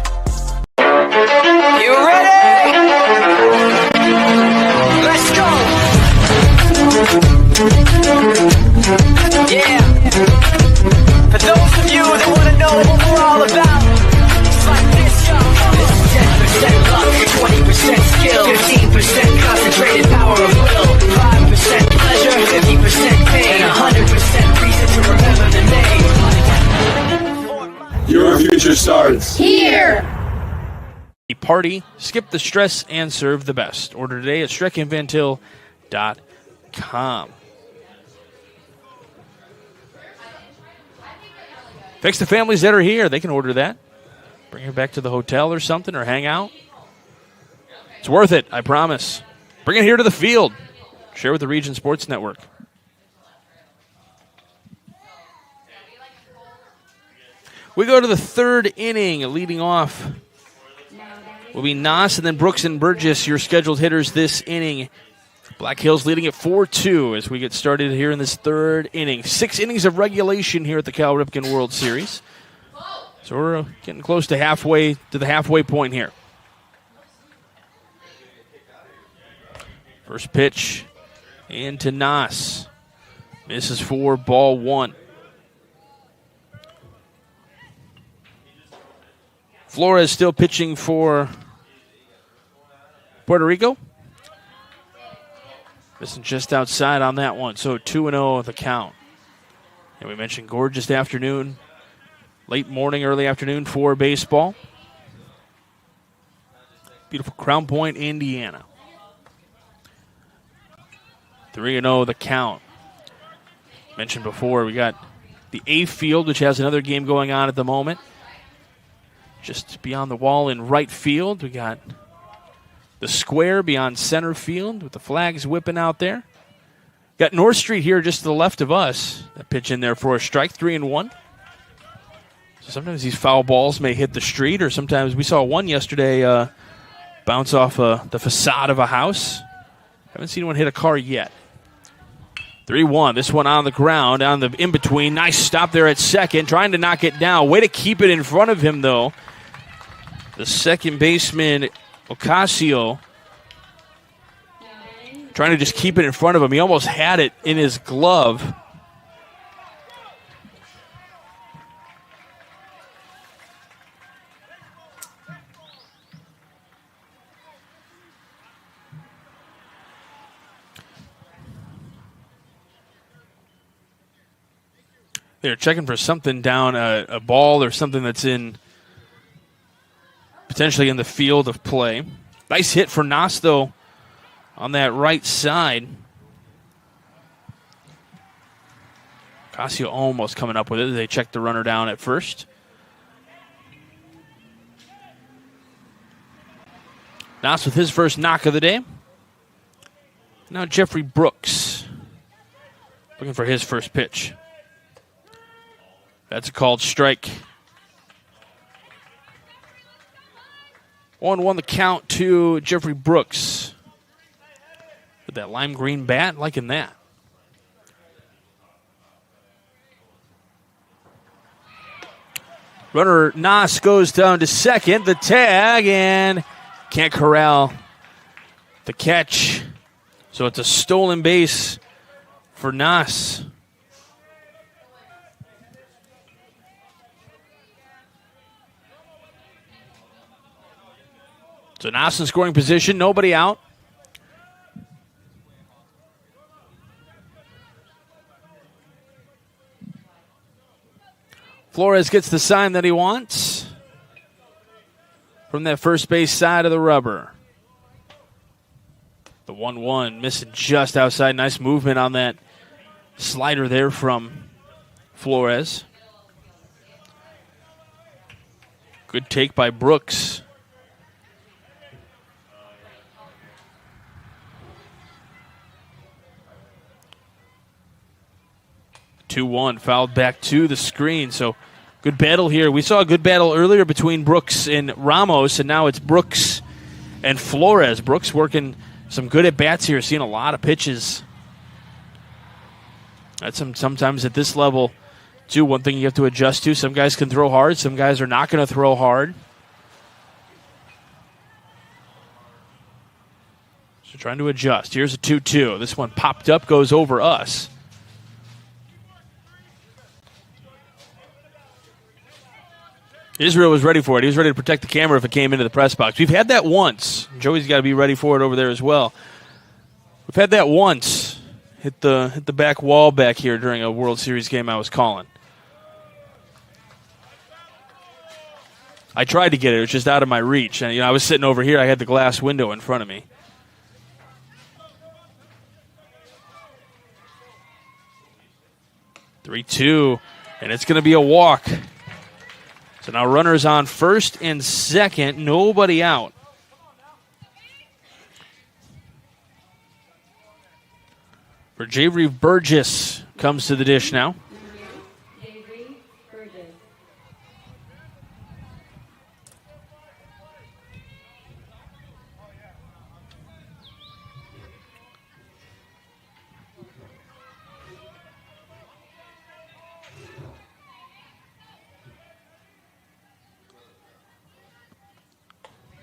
You ready? Let's go! Yeah! For those of you that want to know what we're all about, it's like this, y'all. This is 10% luck, 20% skill, 15% concentrated power of will, 5% pleasure, 50% pain, and 100% reason to remember the name. Your future starts here! Party, skip the stress, and serve the best. Order today at StreckandVantil.com. Thanks to families that are here. They can order that. Bring her back to the hotel or something, or hang out. It's worth it, I promise. Bring it here to the field. Share with the Region Sports Network. We go to the third inning, leading off will be Noss and then Brooks and Burgess, your scheduled hitters this inning. Black Hills leading at 4-2 as we get started here in this third inning. 6 innings of regulation here at the Cal Ripken World Series. So we're getting close to the halfway point here. First pitch into Noss. Misses for ball 1. Flores still pitching for Puerto Rico. Missing just outside on that one. So 2-0 the count. And we mentioned gorgeous afternoon, late morning, early afternoon for baseball. Beautiful Crown Point, Indiana. 3-0 the count. Mentioned before, we got the A field, which has another game going on at the moment. Just beyond the wall in right field, we got the square beyond center field with the flags whipping out there. Got North Street here just to the left of us. That pitch in there for a strike, 3-1. So sometimes these foul balls may hit the street, or sometimes we saw one yesterday bounce off the facade of a house. Haven't seen one hit a car yet. 3-1. This one on the ground, on the in-between. Nice stop there at second, trying to knock it down. Way to keep it in front of him, though. The second baseman, Ocasio, trying to just keep it in front of him. He almost had it in his glove. They're checking for something down, a ball or something that's potentially in the field of play. Nice hit for Noss, though, on that right side. Casio almost coming up with it. They checked the runner down at first. Noss with his first knock of the day. Now Jeffrey Brooks looking for his first pitch. That's a called strike. 1-1 the count to Jeffrey Brooks. With that lime green bat, liking that. Runner Nas goes down to second. The tag, and can't corral the catch. So it's a stolen base for Nas. So Nas in scoring position, nobody out. Flores gets the sign that he wants from that first base side of the rubber. The 1-1 missing just outside. Nice movement on that slider there from Flores. Good take by Brooks. Two-1 fouled back to the screen. So good battle here. We saw a good battle earlier between Brooks and Ramos, and now it's Brooks and Flores. Brooks working some good at-bats here, seeing a lot of pitches. That's sometimes at this level, too, one thing you have to adjust to. Some guys can throw hard. Some guys are not going to throw hard. So trying to adjust. Here's a 2-2. This one popped up, goes over us. Israel was ready for it. He was ready to protect the camera if it came into the press box. We've had that once. Joey's got to be ready for it over there as well. We've had that once. Hit the back wall back here during a World Series game I was calling. I tried to get it. It was just out of my reach. And I was sitting over here. I had the glass window in front of me. (3-2), and it's going to be a walk. So now runners on first and second, nobody out. For J. Burgess comes to the dish now.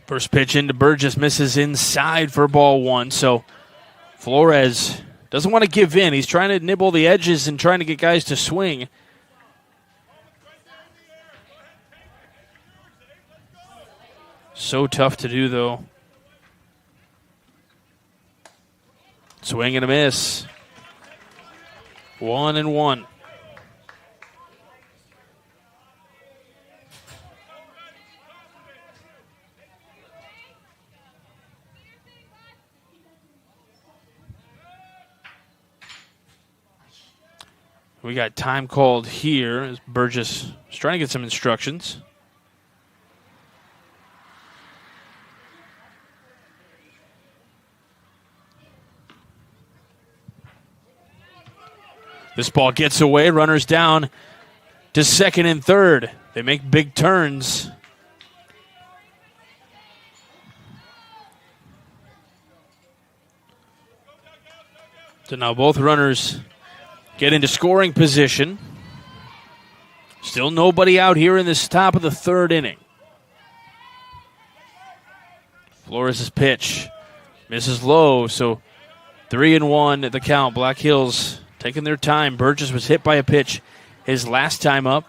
First pitch into Burgess, misses inside for ball one. So Flores doesn't want to give in. He's trying to nibble the edges and trying to get guys to swing. So tough to do, though. Swing and a miss. 1-1. We got time called here as Burgess is trying to get some instructions. This ball gets away. Runners down to second and third. They make big turns. So now both runners get into scoring position. Still nobody out here in this top of the third inning. Flores' pitch misses low, so 3-1 at the count. Black Hills taking their time. Burgess was hit by a pitch his last time up.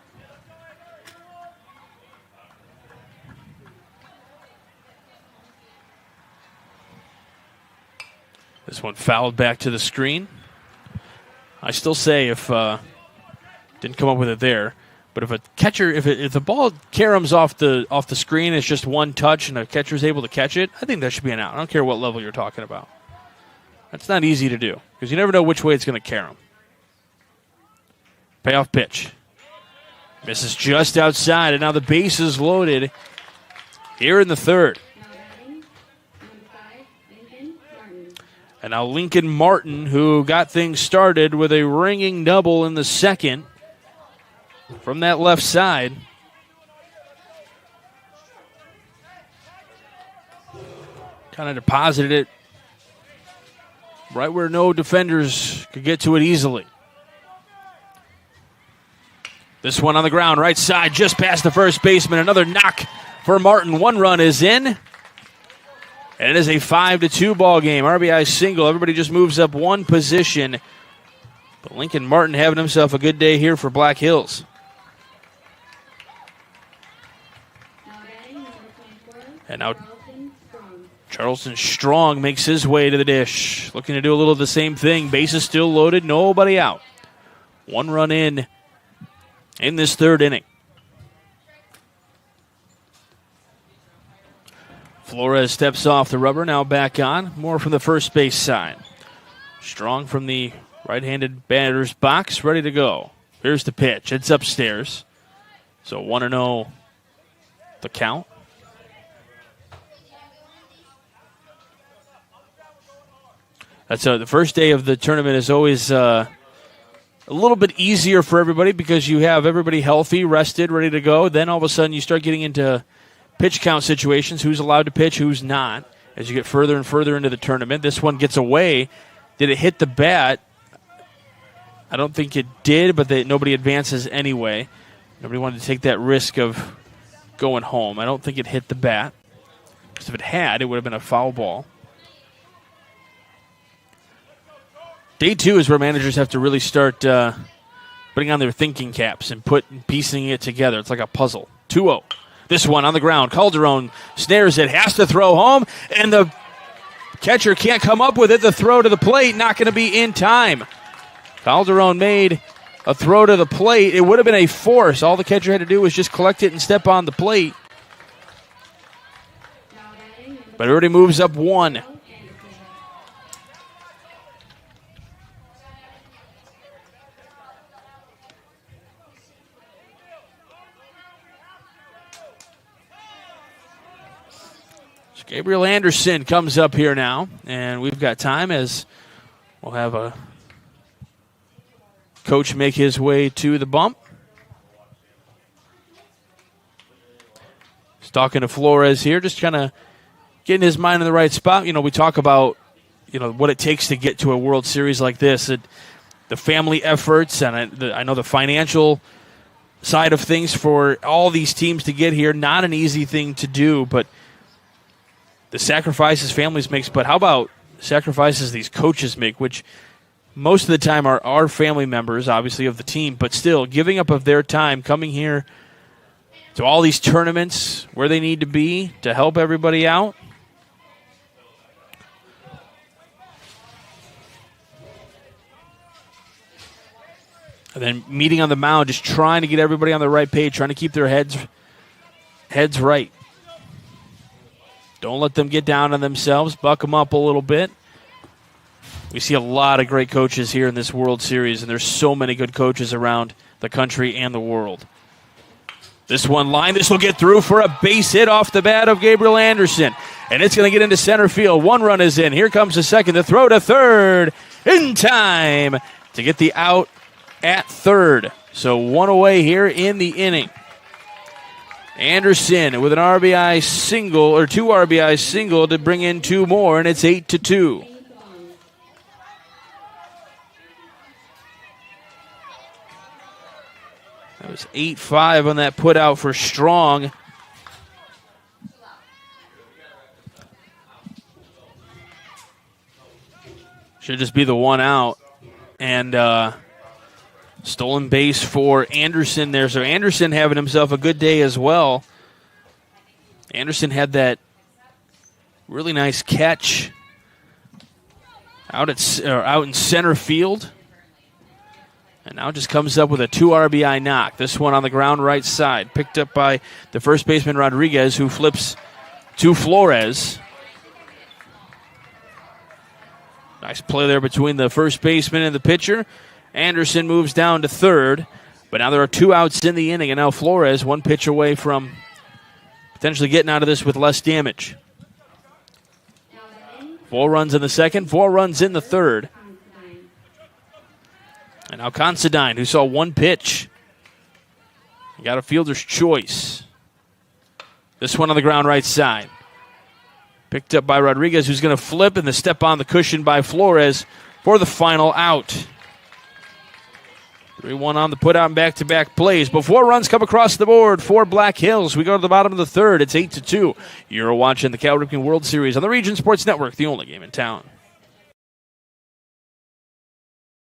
This one fouled back to the screen. I still say if didn't come up with it there, but if a catcher, if the ball caroms off the screen, it's just one touch, and a catcher is able to catch it, I think that should be an out. I don't care what level you're talking about. That's not easy to do because you never know which way it's going to carom. Payoff pitch. Misses just outside, and now the base is loaded here in the third. And now Lincoln Martin, who got things started with a ringing double in the second, from that left side. Kind of deposited it right where no defenders could get to it easily. This one on the ground, right side, just past the first baseman. Another knock for Martin. One run is in. And it is a 5-2 ball game. RBI single. Everybody just moves up one position. But Lincoln Martin having himself a good day here for Black Hills. And now Charleston Strong makes his way to the dish. Looking to do a little of the same thing. Bases still loaded. Nobody out. One run in this third inning. Flores steps off the rubber, now back on. More from the first base side. Strong from the right-handed batter's box, ready to go. Here's the pitch. It's upstairs. So 1-0 the count. That's the first day of the tournament is always a little bit easier for everybody because you have everybody healthy, rested, ready to go. Then all of a sudden you start getting into pitch count situations, who's allowed to pitch, who's not, as you get further and further into the tournament. This one gets away. Did it hit the bat? I don't think it did, but nobody advances anyway. Nobody wanted to take that risk of going home. I don't think it hit the bat. Because if it had, it would have been a foul ball. Day two is where managers have to really start putting on their thinking caps and piecing it together. It's like a puzzle. 2-0. This one on the ground. Calderon snares it, has to throw home, and the catcher can't come up with it. The throw to the plate, not going to be in time. Calderon made a throw to the plate. It would have been a force. All the catcher had to do was just collect it and step on the plate. But it already moves up one. Gabriel Anderson comes up here now, and we've got time as we'll have a coach make his way to the bump. He's talking to Flores here, just kind of getting his mind in the right spot. We talk about, what it takes to get to a World Series like this, the family efforts, and I know the financial side of things for all these teams to get here, not an easy thing to do, but the sacrifices families make, but how about sacrifices these coaches make, which most of the time are our family members, obviously, of the team, but still giving up of their time, coming here to all these tournaments where they need to be to help everybody out. And then meeting on the mound, just trying to get everybody on the right page, trying to keep their heads right. Don't let them get down on themselves. Buck them up a little bit. We see a lot of great coaches here in this World Series, and there's so many good coaches around the country and the world. This one line, this will get through for a base hit off the bat of Gabriel Anderson. And it's going to get into center field. One run is in. Here comes the second. The throw to third in time to get the out at third. So one away here in the inning. Anderson with an RBI single, or two RBI single to bring in two more, and it's 8-2. That was 8-5 on that put out for Strong. Should just be the one out. And stolen base for Anderson there. So Anderson having himself a good day as well. Anderson had that really nice catch out in center field. And now just comes up with a 2 RBI knock. This one on the ground right side. Picked up by the first baseman Rodriguez, who flips to Flores. Nice play there between the first baseman and the pitcher. Anderson moves down to third, but now there are two outs in the inning, and now Flores one pitch away from potentially getting out of this with less damage. 4 runs in the second, 4 runs in the third. And now Considine, who saw one pitch You got a fielder's choice. This one on the ground right side. Picked up by Rodriguez, who's going to flip, and the step on the cushion by Flores for the final out. 3-1 on the put-out and back-to-back plays. But 4 runs come across the board for Black Hills. We go to the bottom of the third. It's 8-2. You're watching the Cal Ripken World Series on the Region Sports Network, the only game in town.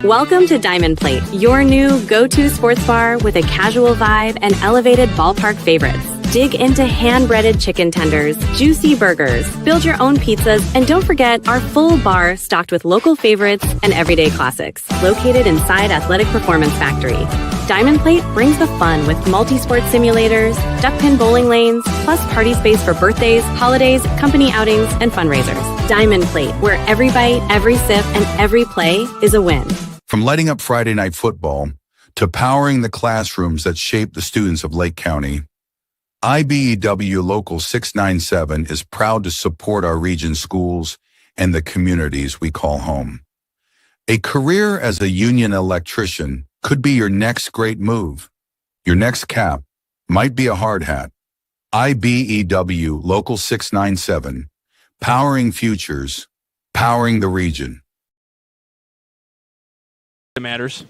Welcome to Diamond Plate, your new go-to sports bar with a casual vibe and elevated ballpark favorites. Dig into hand-breaded chicken tenders, juicy burgers, build your own pizzas, and don't forget our full bar stocked with local favorites and everyday classics. Located inside Athletic Performance Factory. Diamond Plate brings the fun with multi-sport simulators, duck pin bowling lanes, plus party space for birthdays, holidays, company outings, and fundraisers. Diamond Plate, where every bite, every sip, and every play is a win. From lighting up Friday night football to powering the classrooms that shape the students of Lake County, IBEW Local 697 is proud to support our region schools and the communities we call home. A career as a union electrician could be your next great move. Your next cap might be a hard hat. IBEW Local 697, powering futures, powering the region. It matters.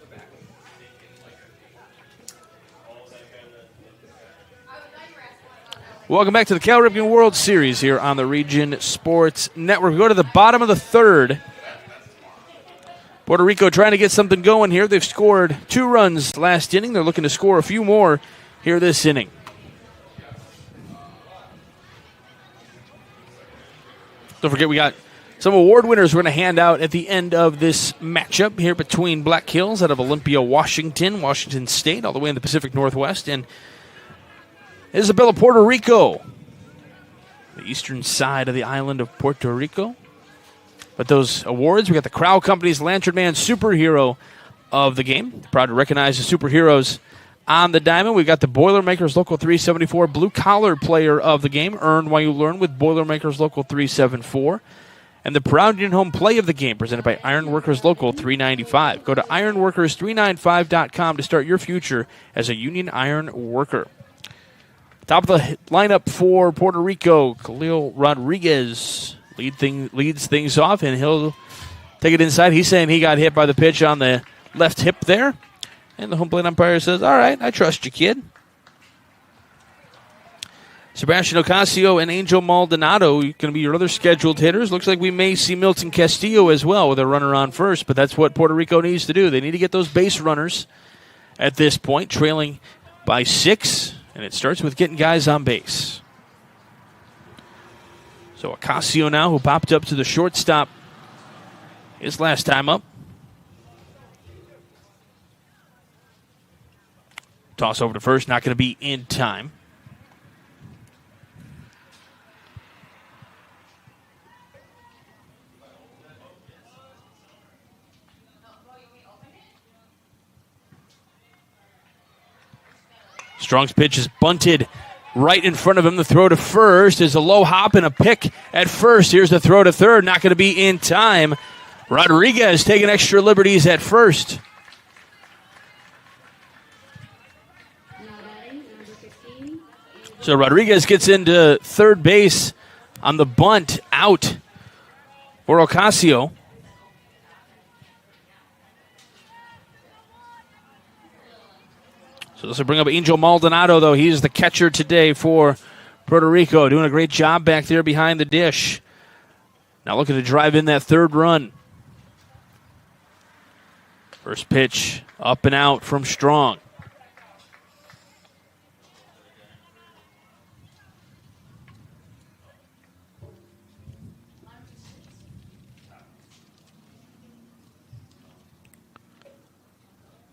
Welcome back to the Cal Ripken World Series here on the Region Sports Network. We go to the bottom of the third. Puerto Rico trying to get something going here. They've scored 2 runs last inning. They're looking to score a few more here this inning. Don't forget, we got some award winners we're going to hand out at the end of this matchup here between Black Hills out of Olympia, Washington State, all the way in the Pacific Northwest, and Isabela, Puerto Rico, the eastern side of the island of Puerto Rico. But those awards, we got the Crow Company's Lantern Man Superhero of the game. Proud to recognize the superheroes on the diamond. We've got the Boilermakers Local 374 Blue Collar Player of the game, earned while you learn with Boilermakers Local 374. And the Proud Union Home Play of the game, presented by Ironworkers Local 395. Go to ironworkers395.com to start your future as a union iron worker. Top of the lineup for Puerto Rico, Khalil Rodriguez leads things off, and he'll take it inside. He's saying he got hit by the pitch on the left hip there. And the home plate umpire says, all right, I trust you, kid. Sebastian Ocasio and Angel Maldonado going to be your other scheduled hitters. Looks like we may see Milton Castillo as well with a runner on first, but that's what Puerto Rico needs to do. They need to get those base runners at this point, trailing by 6. And it starts with getting guys on base. So Ocasio now, who popped up to the shortstop his last time up. Toss over to first, not going to be in time. Strong's pitch is bunted right in front of him. The throw to first is a low hop and a pick at first. Here's the throw to third. Not going to be in time. Rodriguez taking extra liberties at first. So Rodriguez gets into third base on the bunt out for Ocasio. So this will bring up Angel Maldonado, though. He's the catcher today for Puerto Rico, doing a great job back there behind the dish. Now looking to drive in that third run. First pitch up and out from Strong.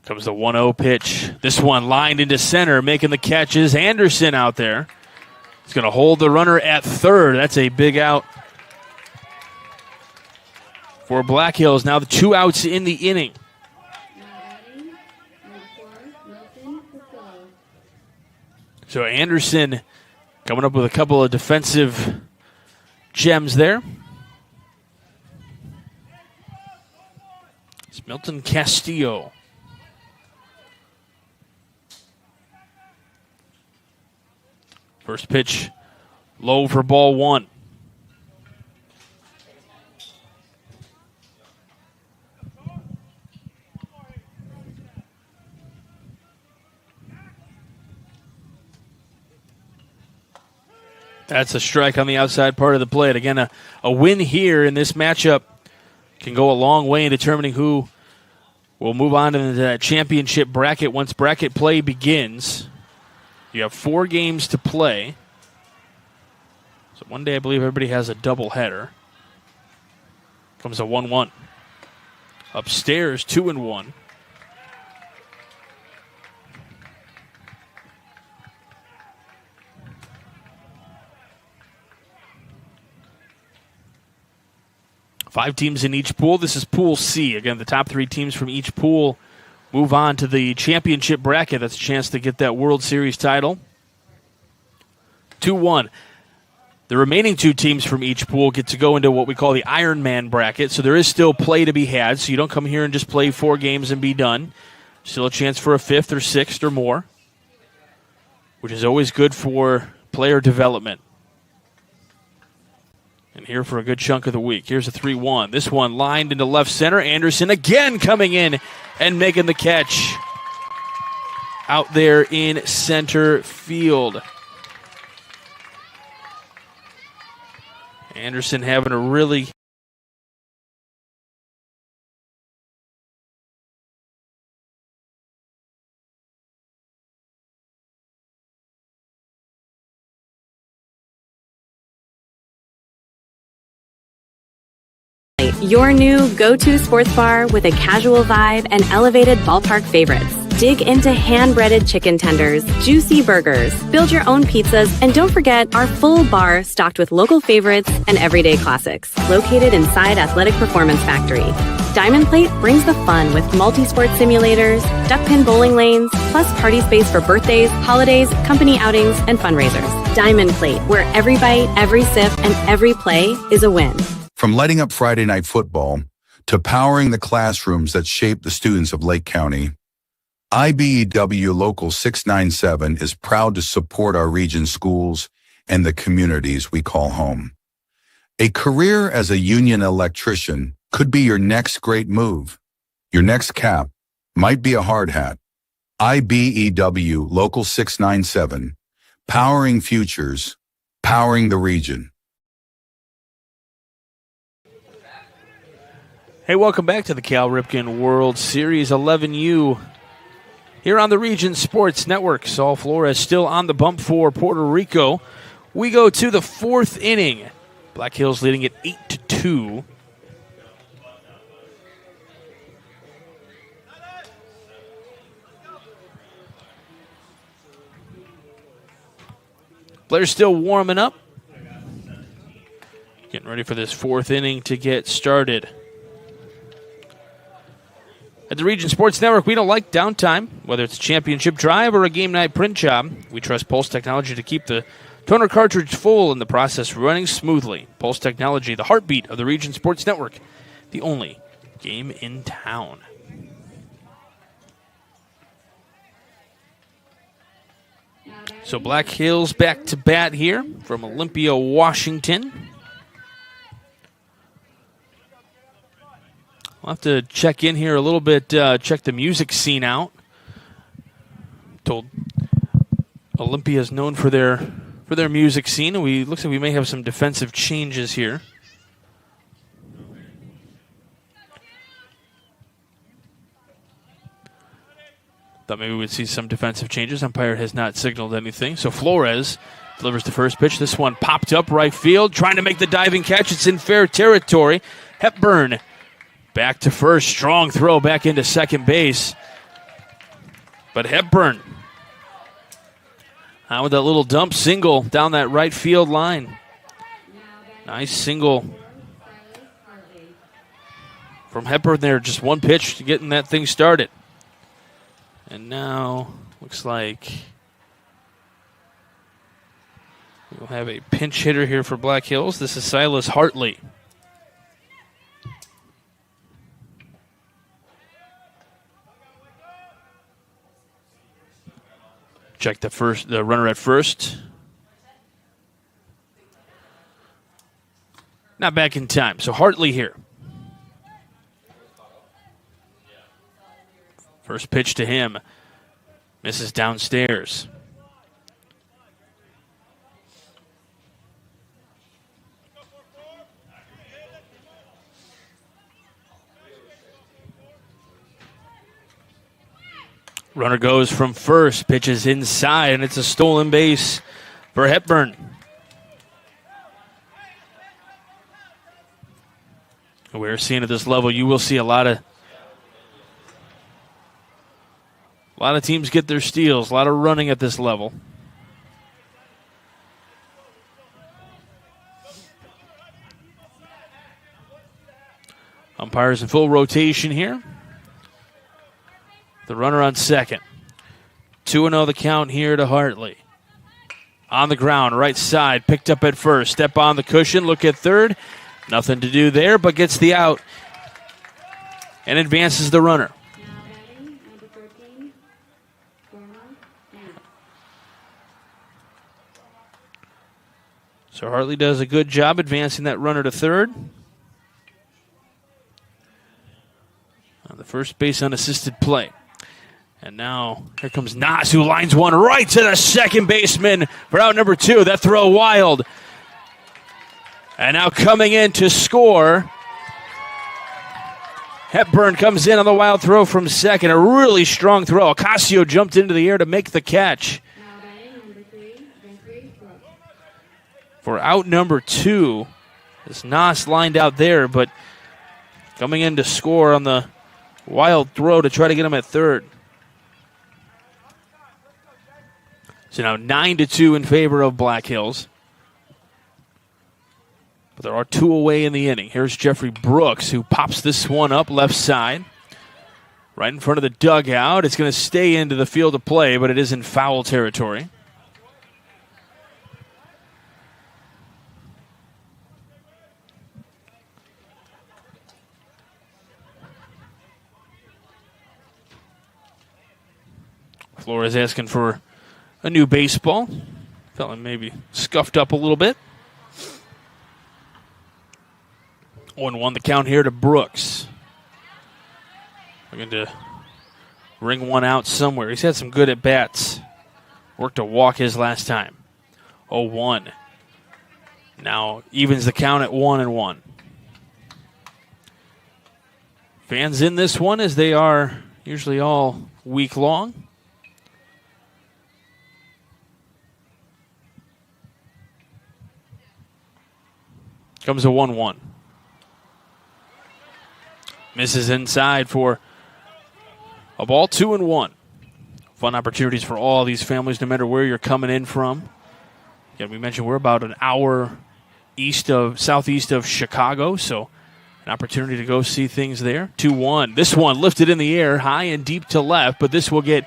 Comes the 1-0 pitch. This one lined into center, making the catches. Anderson out there. He's going to hold the runner at third. That's a big out for Black Hills. Now the 2 outs in the inning. So Anderson coming up with a couple of defensive gems there. It's Milton Castillo. First pitch, low for ball one. That's a strike on the outside part of the plate. Again, a win here in this matchup can go a long way in determining who will move on to that championship bracket once bracket play begins. You have 4 games to play. So one day I believe everybody has a doubleheader. Comes a 1-1. Upstairs, 2-1. Five teams in each pool. This is Pool C. Again, the top 3 teams from each pool move on to the championship bracket. That's a chance to get that World Series title. 2-1. The remaining 2 teams from each pool get to go into what we call the Ironman bracket. So there is still play to be had. So you don't come here and just play 4 games and be done. Still a chance for a 5th or 6th or more, which is always good for player development. And here for a good chunk of the week. Here's a 3-1. This one lined into left center. Anderson again coming in and making the catch out there in center field. Anderson having a really Your new go-to sports bar with a casual vibe and elevated ballpark favorites. Dig into hand-breaded chicken tenders, juicy burgers, build your own pizzas, and don't forget our full bar stocked with local favorites and everyday classics. Located inside Athletic Performance Factory. Diamond Plate brings the fun with multi-sport simulators, duck pin bowling lanes, plus party space for birthdays, holidays, company outings, and fundraisers. Diamond Plate, where every bite, every sip, and every play is a win. From lighting up Friday night football to powering the classrooms that shape the students of Lake County, IBEW Local 697 is proud to support our region's schools and the communities we call home. A career as a union electrician could be your next great move. Your next cap might be a hard hat. IBEW Local 697, powering futures, powering the region. Hey, welcome back to the Cal Ripken World Series 11U here on the Region Sports Network. Saul Flores still on the bump for Puerto Rico. We go to the 4th inning. Black Hills leading it 8-2. Players still warming up. Getting ready for this 4th inning to get started. At the Region Sports Network, we don't like downtime, whether it's a championship drive or a game night print job. We trust Pulse Technology to keep the toner cartridge full and the process running smoothly. Pulse Technology, the heartbeat of the Region Sports Network, the only game in town. So Black Hills back to bat here from Olympia, Washington. We'll have to check in here a little bit, check the music scene out. Told Olympia is known for their music scene, and looks like we may have some defensive changes here. Thought maybe we'd see some defensive changes. Umpire has not signaled anything. So Flores delivers the first pitch. This one popped up right field, trying to make the diving catch. It's in fair territory. Hepburn back to first. Strong throw back into second base. But Hepburn out with that little dump single down that right field line. Nice single from Hepburn there. Just one pitch to getting that thing started. And now looks like we'll have a pinch hitter here for Black Hills. This is Silas Hartley. Check the runner at first. not back in time. So Hartley here. First pitch to him. Misses downstairs. Runner goes from first, pitches inside, and it's a stolen base for Hepburn. We're seeing at this level, you will see a lot of teams get their steals, a lot of running at this level. Umpires in full rotation here. The runner on second. 2-0 the count here to Hartley. On the ground, right side, picked up at first. Step on the cushion, look at third. Nothing to do there, but gets the out and advances the runner. So Hartley does a good job advancing that runner to third. On the first base unassisted play. And now here comes Nas, who lines one right to the second baseman for out number 2. That throw wild. And now coming in to score, Hepburn comes in on the wild throw from second. A really strong throw. Ocasio jumped into the air to make the catch. For out number 2, as Nas lined out there, but coming in to score on the wild throw to try to get him at third. So now 9-2 in favor of Black Hills. But there are 2 away in the inning. Here's Jeffrey Brooks, who pops this one up left side. Right in front of the dugout. It's going to stay into the field of play, but it is in foul territory. Flores asking for a new baseball. Felt like maybe scuffed up a little bit. 1-1 the count here to Brooks. Looking to ring one out somewhere. He's had some good at-bats. Worked a walk his last time. 0-1. Now evens the count at 1-1. Fans in this one, as they are usually all week long. Comes a 1-1. Misses inside for a ball. 2-1. Fun opportunities for all these families, no matter where you're coming in from. Yeah, we mentioned we're about an hour southeast of Chicago, so an opportunity to go see things there. 2-1. This one lifted in the air, high and deep to left, but this will get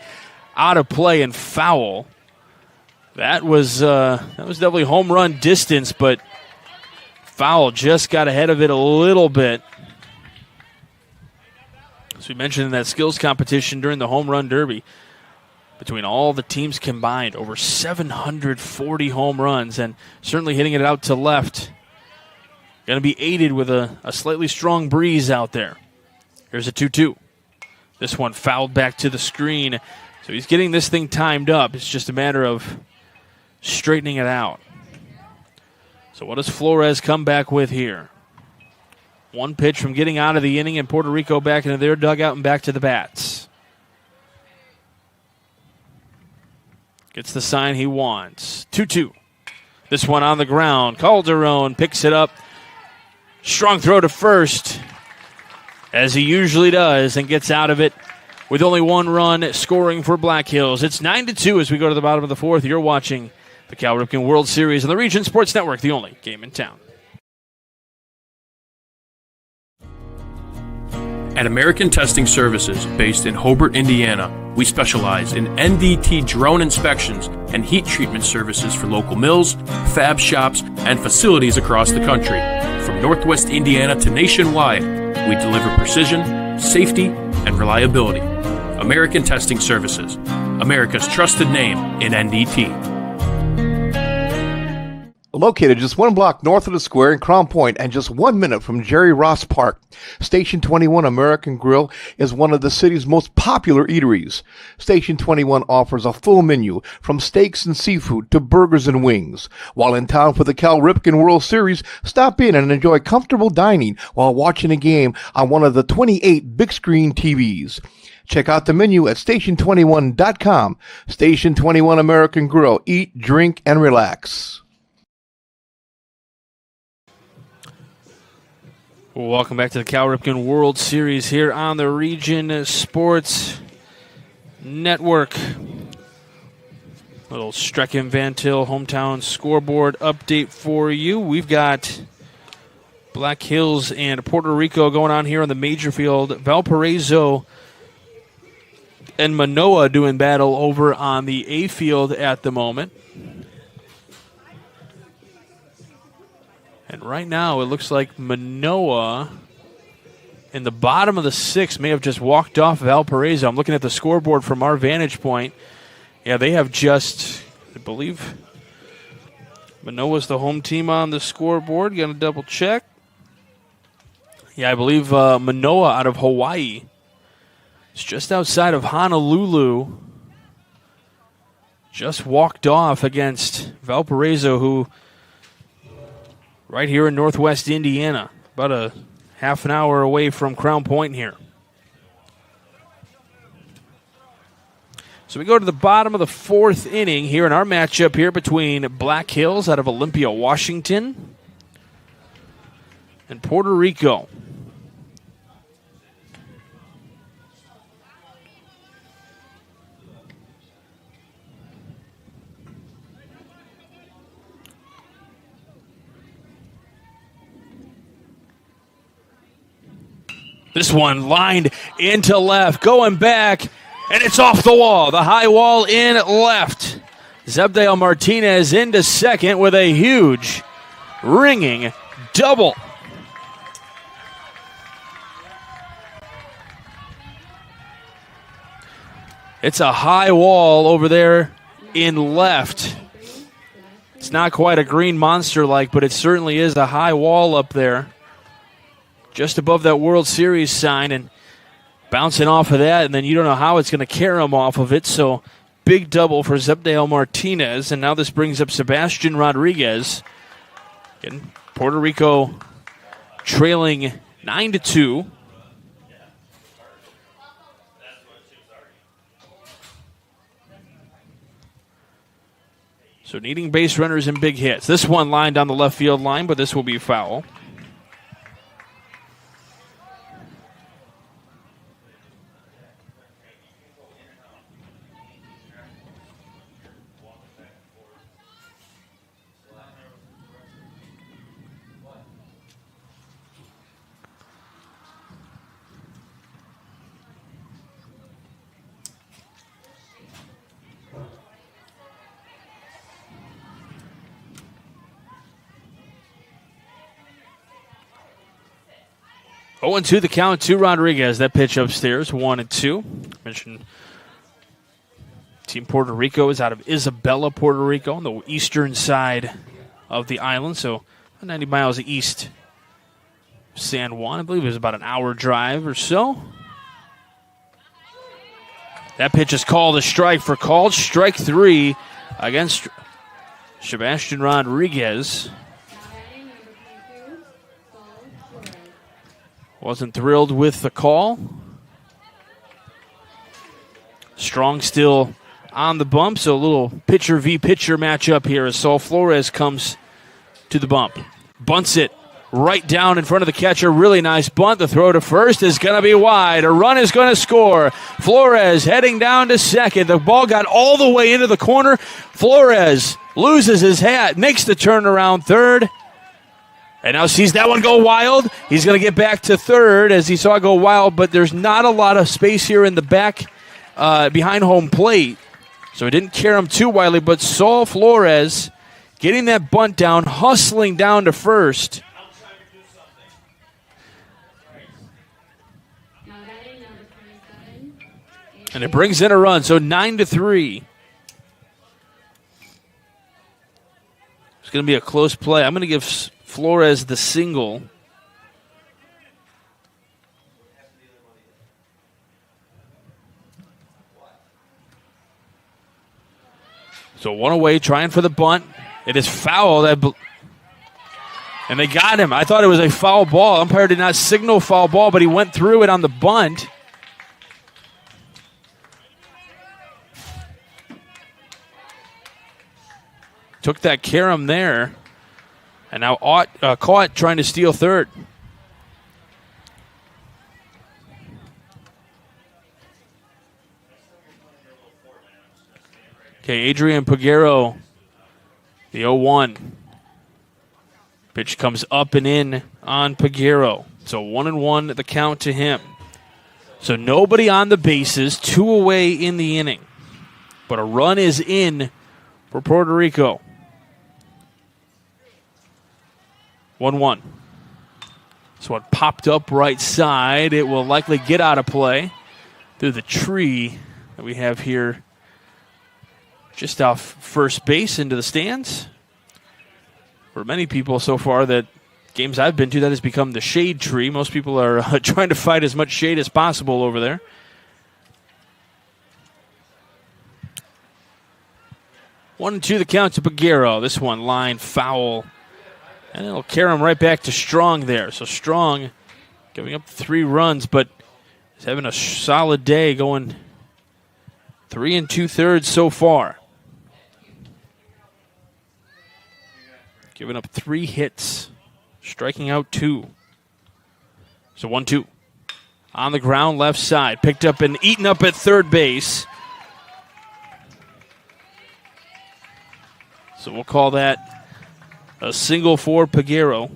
out of play and foul. That was definitely home run distance, but foul just got ahead of it a little bit. As we mentioned in that skills competition during the home run derby, between all the teams combined, over 740 home runs, and certainly hitting it out to left. Going to be aided with a slightly strong breeze out there. Here's a 2-2. This one fouled back to the screen. So he's getting this thing timed up. It's just a matter of straightening it out. So what does Flores come back with here? One pitch from getting out of the inning, and Puerto Rico back into their dugout and back to the bats. Gets the sign he wants. 2-2. This one on the ground. Calderon picks it up. Strong throw to first, as he usually does, and gets out of it with only 1 run scoring for Black Hills. It's 9-2 as we go to the bottom of the 4th. You're watching the Cal Ripken World Series on the Region Sports Network, the only game in town. At American Testing Services, based in Hobart, Indiana, we specialize in NDT drone inspections and heat treatment services for local mills, fab shops, and facilities across the country. From Northwest Indiana to nationwide, we deliver precision, safety, and reliability. American Testing Services, America's trusted name in NDT. Located just one block north of the square in Crown Point and just 1 minute from Jerry Ross Park, Station 21 American Grill is one of the city's most popular eateries. Station 21 offers a full menu from steaks and seafood to burgers and wings. While in town for the Cal Ripken World Series, stop in and enjoy comfortable dining while watching a game on one of the 28 big screen TVs. Check out the menu at station21.com. Station 21 American Grill. Eat, drink, and relax. Welcome back to the Cal Ripken World Series here on the Region Sports Network. Little Ripken Van Til hometown scoreboard update for you. We've got Black Hills and Puerto Rico going on here on the major field. Valparaiso and Manoa doing battle over on the A field at the moment. And right now, it looks like Manoa in the bottom of the sixth may have just walked off Valparaiso. I'm looking at the scoreboard from our vantage point. Yeah, they have just, I believe, Manoa's the home team on the scoreboard. Going to double check. Yeah, I believe Manoa out of Hawaii. It's just outside of Honolulu. Just walked off against Valparaiso, who right here in northwest Indiana, about a half an hour away from Crown Point here. So we go to the bottom of the fourth inning here in our matchup here between Black Hills out of Olympia, Washington, and Puerto Rico. This one lined into left, going back, and it's off the wall. The high wall in left. Zebdale Martinez into second with a huge, ringing double. It's a high wall over there in left. It's not quite a green monster-like, but it certainly is a high wall up there, just above that World Series sign, and bouncing off of that, and then you don't know how it's going to carry him off of it. So big double for Zebdale Martinez, and now this brings up Sebastian Rodriguez. Again, Puerto Rico trailing 9-2. So needing base runners and big hits. This one lined down the left field line, but this will be foul. Oh, 0-2 the count to Rodriguez. That pitch upstairs, 1-2. Mentioned Team Puerto Rico is out of Isabela, Puerto Rico, on the eastern side of the island, so 90 miles east of San Juan. I believe it was about an hour drive or so. That pitch is called a strike for called strike three against Sebastian Rodriguez. Wasn't thrilled with the call. Strong still on the bump, so a little pitcher v. pitcher matchup here as Saul Flores comes to the bump. Bunts it right down in front of the catcher. Really nice bunt. The throw to first is going to be wide. A run is going to score. Flores heading down to second. The ball got all the way into the corner. Flores loses his hat, makes the turnaround third. And now sees that one go wild. He's going to get back to third as he saw it go wild, but there's not a lot of space here in the back behind home plate. So it didn't carry him too widely, but Saul Flores getting that bunt down, hustling down to first. And it brings in a run, so 9-3. It's going to be a close play. I'm going to give Flores the single. So one away, trying for the bunt. It is foul. And they got him. I thought it was a foul ball. Umpire did not signal foul ball, but he went through it on the bunt. Took that carom there. And now caught trying to steal third. Okay, Adrian Peguero, the 0-1. Pitch comes up and in on Peguero. So 1-1 the count to him. So nobody on the bases, 2 away in the inning. But a run is in for Puerto Rico. 1-1. So it popped up right side. It will likely get out of play through the tree that we have here just off first base into the stands. For many people so far, that games I've been to, that has become the shade tree. Most people are trying to fight as much shade as possible over there. One and two the count to Peguero. This one line foul. And it'll carry him right back to Strong there. So Strong giving up 3 runs, but is having a solid day, going 3 2/3 so far. Giving up 3 hits, striking out 2. So 1-2. On the ground, left side. Picked up and eaten up at third base. So we'll call that a single for Peguero.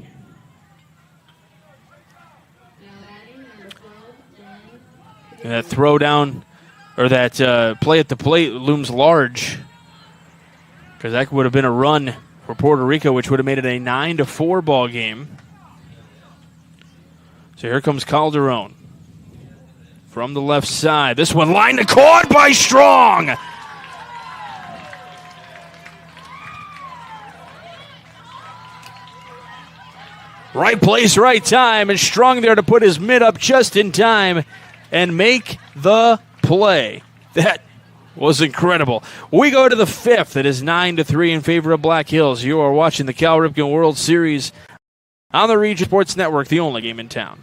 And that throw down, or that play at the plate looms large, because that would have been a run for Puerto Rico, which would have made it a 9-4 ball game. So here comes Calderon from the left side. This one lined to caught by Strong. Right place, right time, and Strong there to put his mitt up just in time and make the play. That was incredible. We go to the 5th. It is 9-3 in favor of Black Hills. You are watching the Cal Ripken World Series on the Region Sports Network, the only game in town.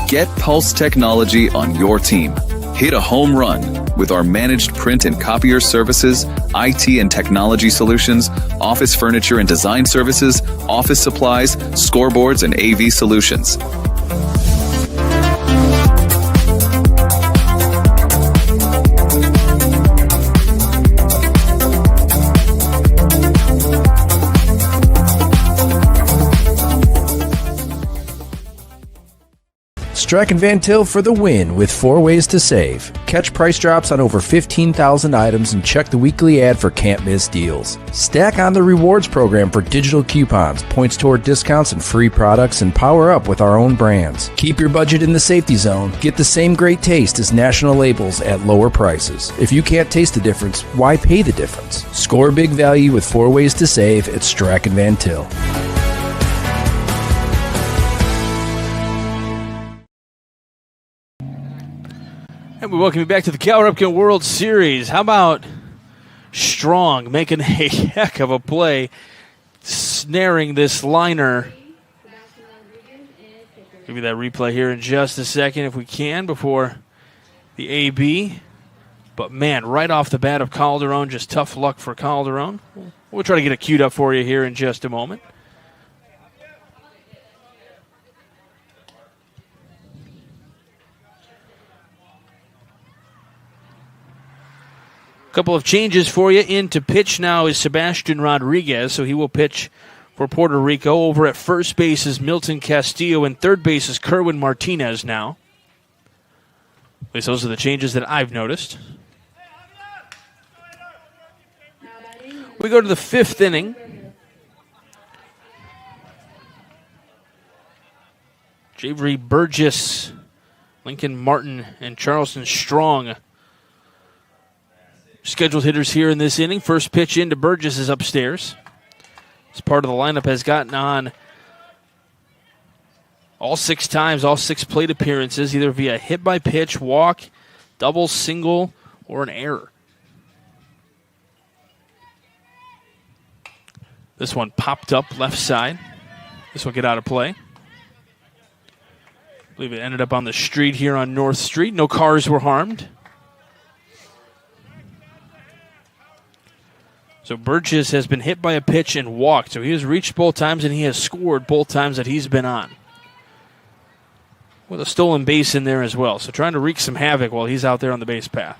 Get Pulse technology on your team. Hit a home run with our managed print and copier services, IT and technology solutions, office furniture and design services, office supplies, scoreboards, and AV solutions. Strachan Van Til for the win with 4 ways to save. Catch price drops on over 15,000 items and check the weekly ad for can't miss deals. Stack on the rewards program for digital coupons, points toward discounts and free products, and power up with our own brands. Keep your budget in the safety zone. Get the same great taste as national labels at lower prices. If you can't taste the difference, why pay the difference? Score big value with 4 ways to save at Strachan Van Til. And we welcome you back to the Cal Ripken World Series. How about Strong making a heck of a play, snaring this liner. Give you that replay here in just a second if we can before the AB. But man, right off the bat of Calderon, just tough luck for Calderon. We'll try to get it queued up for you here in just a moment. Couple of changes for you. In to pitch now is Sebastian Rodriguez, so he will pitch for Puerto Rico. Over at first base is Milton Castillo, and third base is Kerwin Martinez now. At least those are the changes that I've noticed. We go to the 5th inning. Javery Burgess, Lincoln Martin, and Charleston Strong scheduled hitters here in this inning. First pitch into Burgess is upstairs. This part of the lineup has gotten on all 6 times, all 6 plate appearances, either via hit by pitch, walk, double, single, or an error. This one popped up left side. This will get out of play. I believe it ended up on the street here on North Street. No cars were harmed. So Burgess has been hit by a pitch and walked. So he has reached both times and he has scored both times that he's been on. With a stolen base in there as well. So trying to wreak some havoc while he's out there on the base path.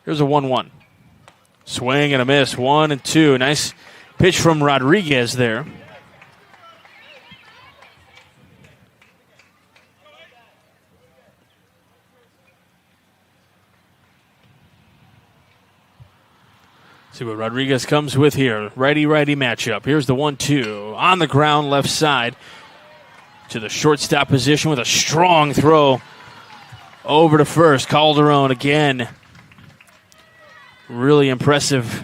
Here's a 1-1. Swing and a miss. 1-2. Nice pitch from Rodriguez there. See what Rodriguez comes with here. Righty-righty matchup. Here's the 1-2. On the ground, left side. To the shortstop position with a strong throw over to first. Calderon again. Really impressive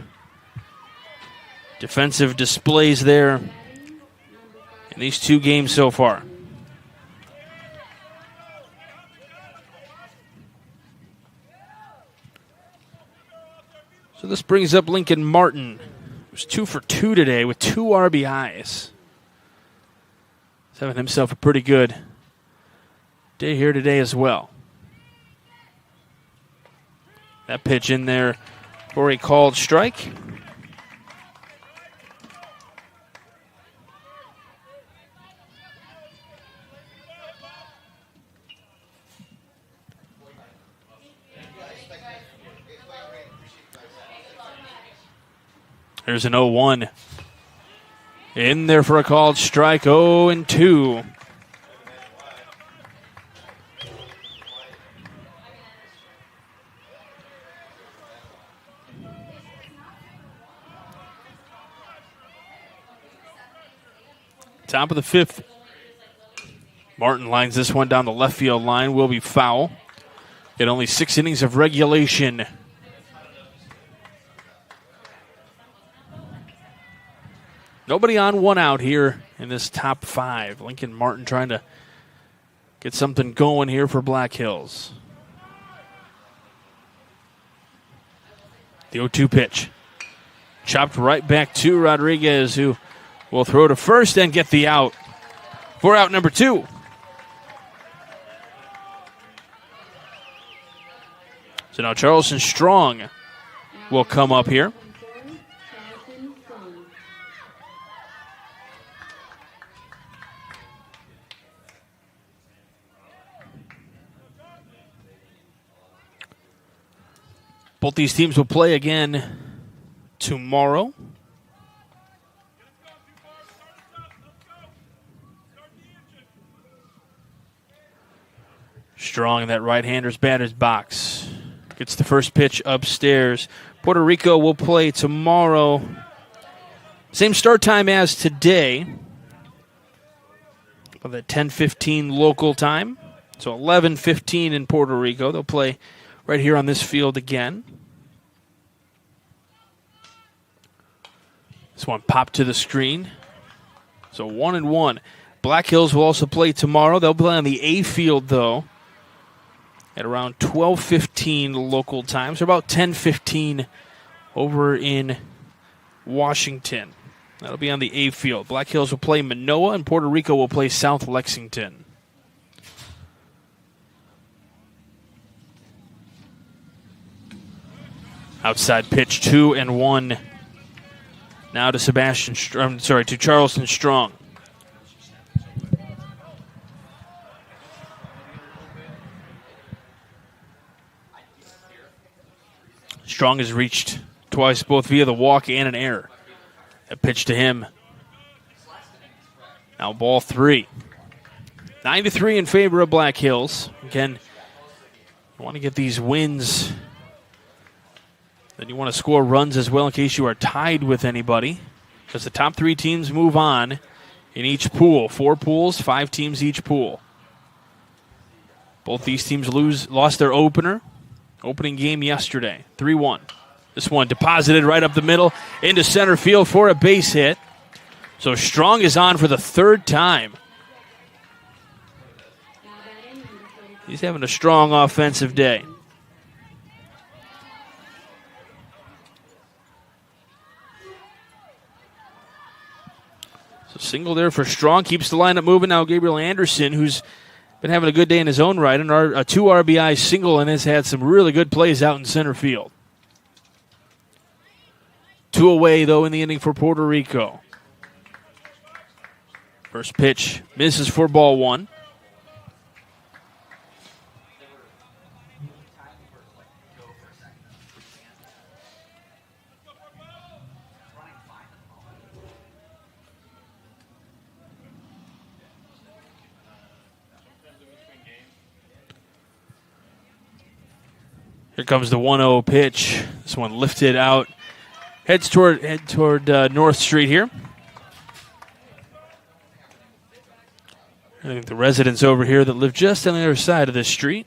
defensive displays there in these 2 games so far. So this brings up Lincoln Martin, who's 2 for 2 today with 2 RBIs. He's having himself a pretty good day here today as well. That pitch in there for a called strike. There's an 0-1. In there for a called strike, 0-2. Top of the 5th. Martin lines this one down the left field line. Will be foul. In only 6 innings of regulation. Nobody on, 1 out here in this top 5. Lincoln Martin trying to get something going here for Black Hills. The 0-2 pitch. Chopped right back to Rodriguez, who will throw to first and get the out for out number 2. So now Charleston Strong will come up here. Both these teams will play again tomorrow. Strong in that right-hander's batter's box. Gets the first pitch upstairs. Puerto Rico will play tomorrow. Same start time as today. About at 10:15 local time. So 11:15 in Puerto Rico. They'll play right here on this field again. This one popped to the screen. So 1-1. Black Hills will also play tomorrow. They'll play on the A field, though, at around 12:15 local time. So about 10:15 over in Washington. That'll be on the A field. Black Hills will play Manoa, and Puerto Rico will play South Lexington. Outside pitch, 2-1. Now to to Charleston Strong. Strong has reached twice, both via the walk and an error. A pitch to him. Now ball 3. 9-3 in favor of Black Hills. Again, you want to get these wins. Then you want to score runs as well in case you are tied with anybody. Because the top 3 teams move on in each pool. 4 pools, 5 teams each pool. Both these teams lost their opener. Opening game yesterday, 3-1. This one deposited right up the middle into center field for a base hit. So Strong is on for the third time. He's having a strong offensive day. So single there for Strong. Keeps the lineup moving. Now Gabriel Anderson, who's been having a good day in his own right, and a 2 RBI single, and has had some really good plays out in center field. 2 away, though, in the inning for Puerto Rico. First pitch misses for ball 1. Here comes the 1-0 pitch. This one lifted out. Head toward North Street here. I think the residents over here that live just on the other side of this street.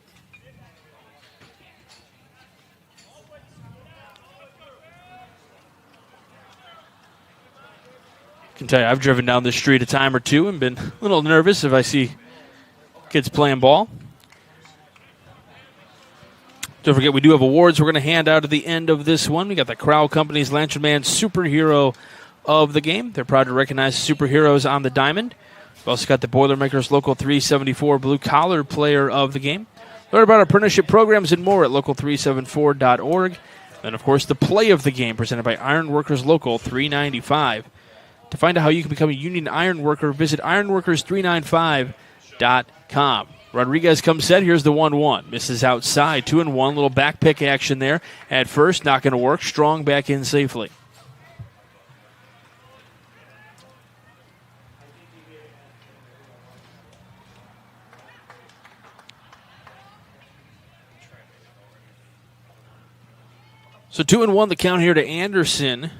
I can tell you, I've driven down this street a time or two and been a little nervous if I see kids playing ball. Don't forget, we do have awards we're going to hand out at the end of this one. We got the Crowell Company's Lantern Man Superhero of the Game. They're proud to recognize superheroes on the diamond. We've also got the Boilermakers Local 374 Blue Collar Player of the Game. Learn about our apprenticeship programs and more at local374.org. And, of course, the Play of the Game presented by Ironworkers Local 395. To find out how you can become a union iron worker, visit ironworkers395.com. Rodriguez comes set. Here's the 1-1. Misses outside. 2-1. Little back pick action there at first. Not going to work. Strong back in safely. So 2-1 the count here to Anderson.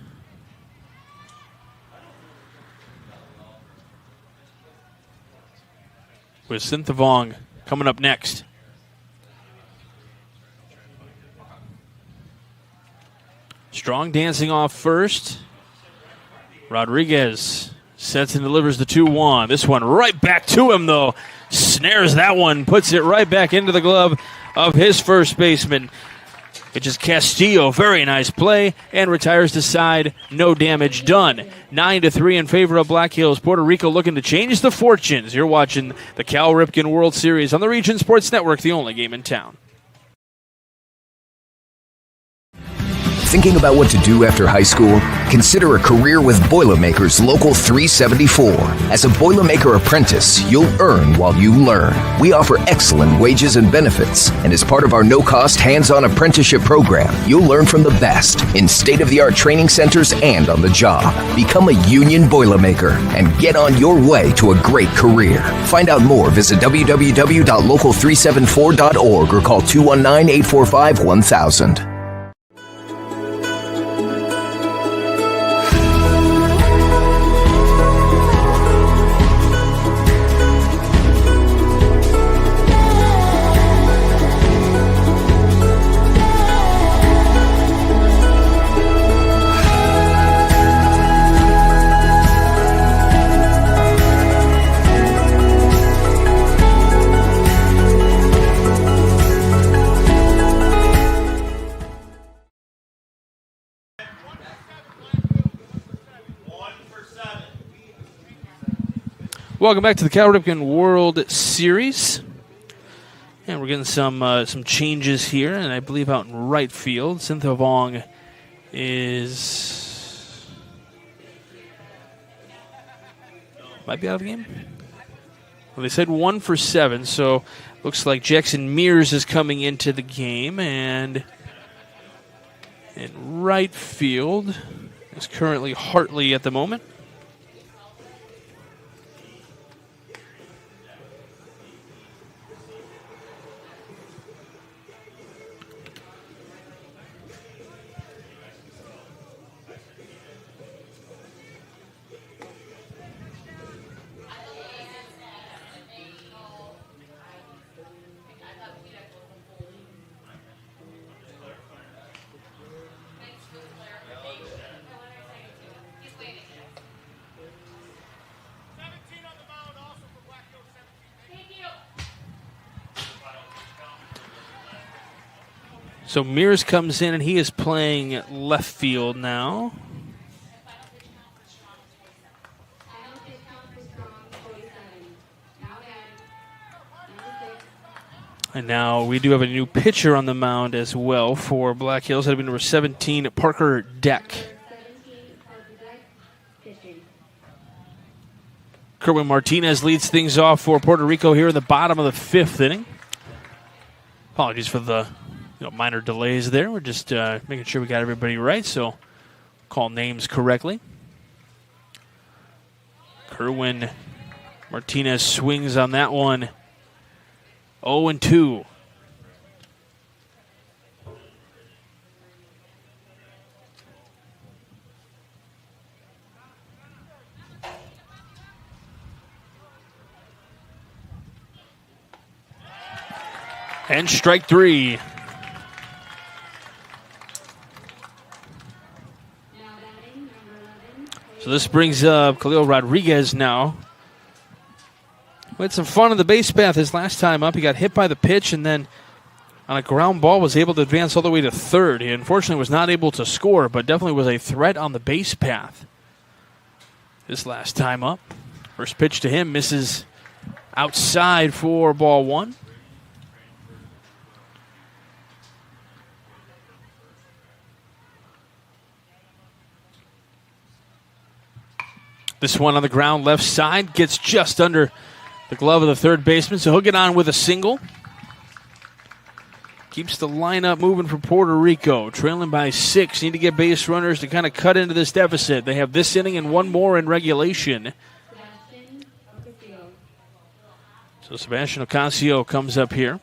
With Synthevong coming up next. Strong dancing off first. Rodriguez sets and delivers the 2-1. This one right back to him, though. Snares that one, puts it right back into the glove of his first baseman. It's just Castillo, very nice play, and retires to side, no damage done. 9-3 in favor of Black Hills. Puerto Rico looking to change the fortunes. You're watching the Cal Ripken World Series on the Region Sports Network, the only game in town. Thinking about what to do after high school? Consider a career with Boilermakers Local 374. As a Boilermaker apprentice, you'll earn while you learn. We offer excellent wages and benefits, and as part of our no-cost hands-on apprenticeship program, you'll learn from the best in state-of-the-art training centers and on the job. Become a union Boilermaker and get on your way to a great career. Find out more, visit www.local374.org or call 219-845-1000. Welcome back to the Cal Ripken World Series. And we're getting some changes here, and I believe out in right field. Synthevong might be out of the game. Well, they said 1 for 7, so looks like Jackson Mears is coming into the game, and in right field is currently Hartley at the moment. So Mears comes in, and he is playing left field now. And now we do have a new pitcher on the mound as well for Black Hills. That'll be number 17, Parker Deck. Kerwin Martinez leads things off for Puerto Rico here in the bottom of the 5th inning. Apologies for the minor delays there. We're just making sure we got everybody right, so call names correctly. Kerwin Martinez swings on that one. 0-2. And strike 3. So this brings up Khalil Rodriguez now. We had some fun on the base path his last time up. He got hit by the pitch and then on a ground ball was able to advance all the way to third. He unfortunately was not able to score, but definitely was a threat on the base path this last time up. First pitch to him misses outside for ball 1. This one on the ground left side gets just under the glove of the third baseman, so he'll get on with a single. Keeps the lineup moving for Puerto Rico, trailing by 6. Need to get base runners to kind of cut into this deficit. They have this inning and one more in regulation. So Sebastian Ocasio comes up here.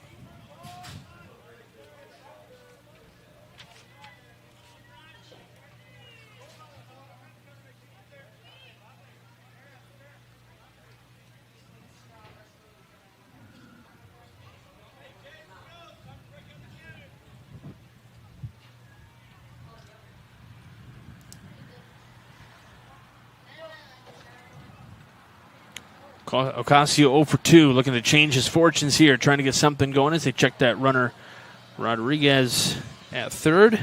Ocasio 0 for 2, looking to change his fortunes here, trying to get something going as they check that runner Rodriguez at third.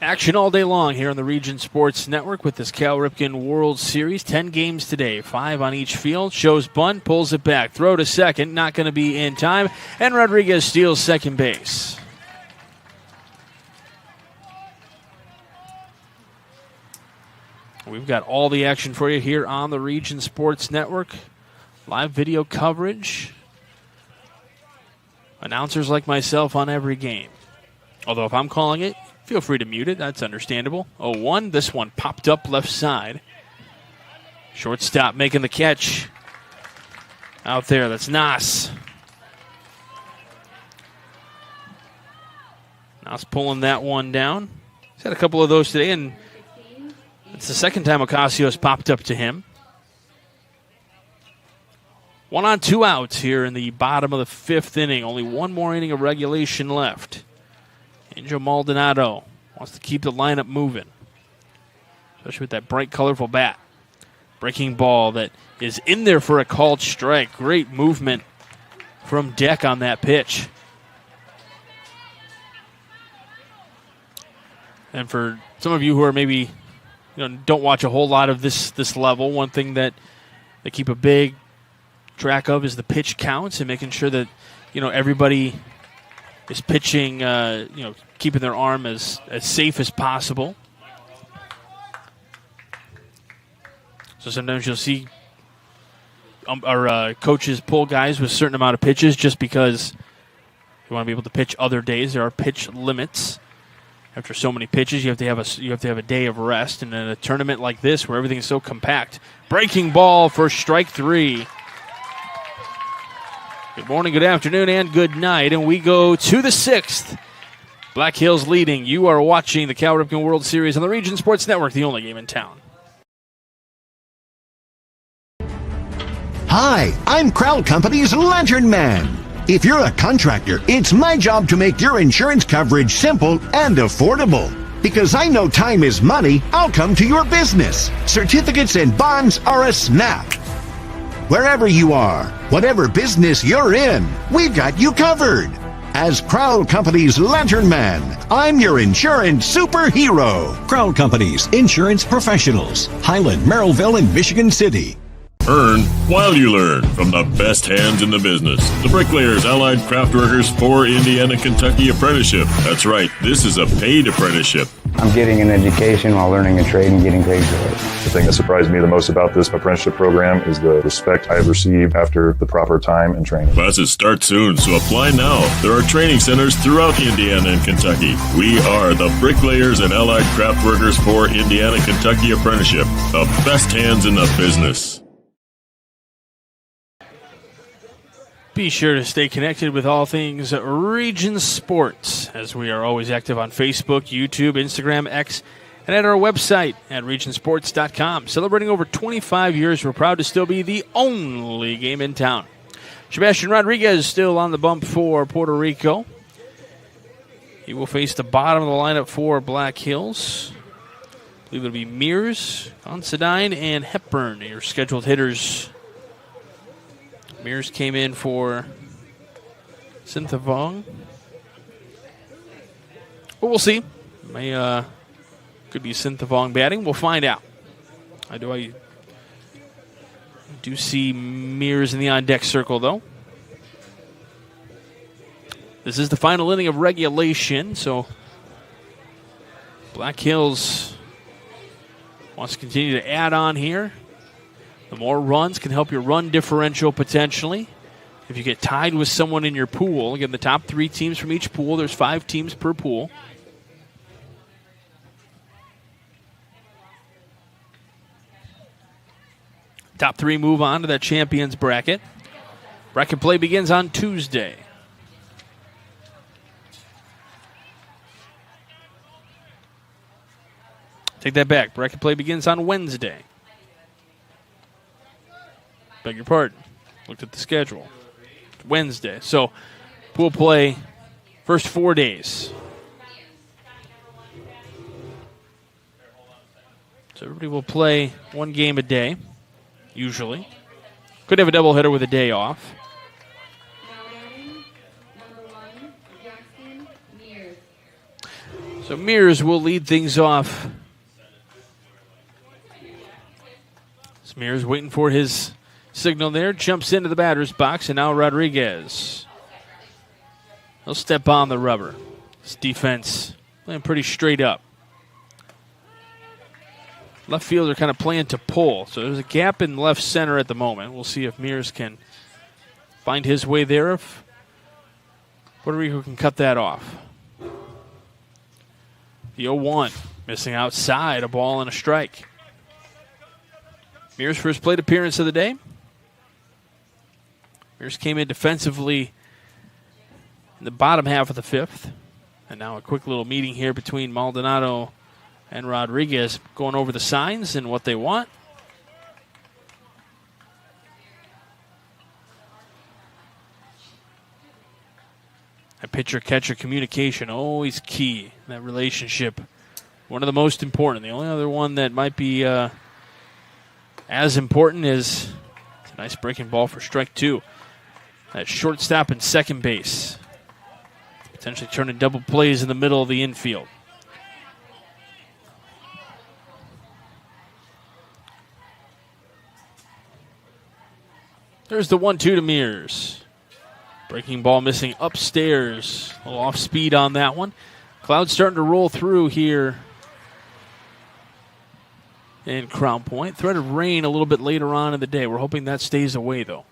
Action all day long here on the Region Sports Network with this Cal Ripken World Series. 10 games today, 5 on each field. Shows bunt, pulls it back, throw to second, not going to be in time, and Rodriguez steals second base. We've got all the action for you here on the Region Sports Network. Live video coverage. Announcers like myself on every game. Although if I'm calling it, feel free to mute it. That's understandable. 0-1. This one popped up left side. Shortstop making the catch. Out there, that's Nas. Nas pulling that one down. He's had a couple of those today, and it's the second time Ocasio's popped up to him. 1 on 2 outs here in the bottom of the 5th inning. Only one more inning of regulation left. Angel Maldonado wants to keep the lineup moving, especially with that bright, colorful bat. Breaking ball that is in there for a called strike. Great movement from Deck on that pitch. And for some of you who are maybe don't watch a whole lot of this level, one thing that they keep a big track of is the pitch counts and making sure that everybody is pitching, keeping their arm as safe as possible. So sometimes you'll see our coaches pull guys with a certain amount of pitches just because they want to be able to pitch other days. There are pitch limits. After so many pitches, you have to have a day of rest. And in a tournament like this, where everything is so compact, breaking ball for strike 3. Good morning, good afternoon, and good night. And we go to the 6th. Black Hills leading. You are watching the Cal Ripken World Series on the Region Sports Network, the only game in town. Hi, I'm Crowd Company's Lantern Man. If you're a contractor, it's my job to make your insurance coverage simple and affordable. Because I know time is money, I'll come to your business. Certificates and bonds are a snap. Wherever you are, whatever business you're in, we've got you covered. As Crowell Company's Lantern Man, I'm your insurance superhero. Crowell Companies, insurance professionals. Highland, Merrillville, and Michigan City. Earn while you learn from the best hands in the business. The Bricklayers Allied Craftworkers for Indiana Kentucky Apprenticeship. That's right, this is a paid apprenticeship. I'm getting an education while learning a trade and getting paid for it. The thing that surprised me the most about this apprenticeship program is the respect I've received after the proper time and training. Classes start soon, so apply now. There are training centers throughout Indiana and Kentucky. We are the Bricklayers and Allied Craftworkers for Indiana Kentucky Apprenticeship. The best hands in the business. Be sure to stay connected with all things Region Sports, as we are always active on Facebook, YouTube, Instagram, X, and at our website at regionsports.com. Celebrating over 25 years, we're proud to still be the only game in town. Sebastian Rodriguez still on the bump for Puerto Rico. He will face the bottom of the lineup for Black Hills. I believe it'll be Mears, Considine, and Hepburn, your scheduled hitters. Mears came in for Synthevong. But we'll see. Could be Synthevong batting. We'll find out. I do see Mears in the on-deck circle, though. This is the final inning of regulation, so Black Hills wants to continue to add on here. The more runs can help your run differential potentially. If you get tied with someone in your pool, again, the top 3 teams from each pool, there's 5 teams per pool. Top 3 move on to that champions bracket. Bracket play begins on Tuesday. Take that back. Bracket play begins on Wednesday. Beg your pardon. Looked at the schedule. It's Wednesday. So, pool play first 4 days. So, everybody will play 1 game a day, usually. Could have a doubleheader with a day off. So, Mears will lead things off. Mears waiting for his signal there, jumps into the batter's box, and now Rodriguez. He'll step on the rubber. This defense playing pretty straight up. Left fielder kind of playing to pull, so there's a gap in left center at the moment. We'll see if Mears can find his way there, if Puerto Rico can cut that off. The 0-1, missing outside, a ball and a strike. Mears' first plate appearance of the day. Mears came in defensively in the bottom half of the 5th. And now a quick little meeting here between Maldonado and Rodriguez, going over the signs and what they want. A pitcher-catcher communication, always key in that relationship. One of the most important. The only other one that might be as important is a nice breaking ball for strike 2. That shortstop and second base. Potentially turning double plays in the middle of the infield. There's the 1-2 to Mears. Breaking ball missing upstairs. A little off speed on that one. Clouds starting to roll through here in Crown Point. Threat of rain a little bit later on in the day. We're hoping that stays away, though.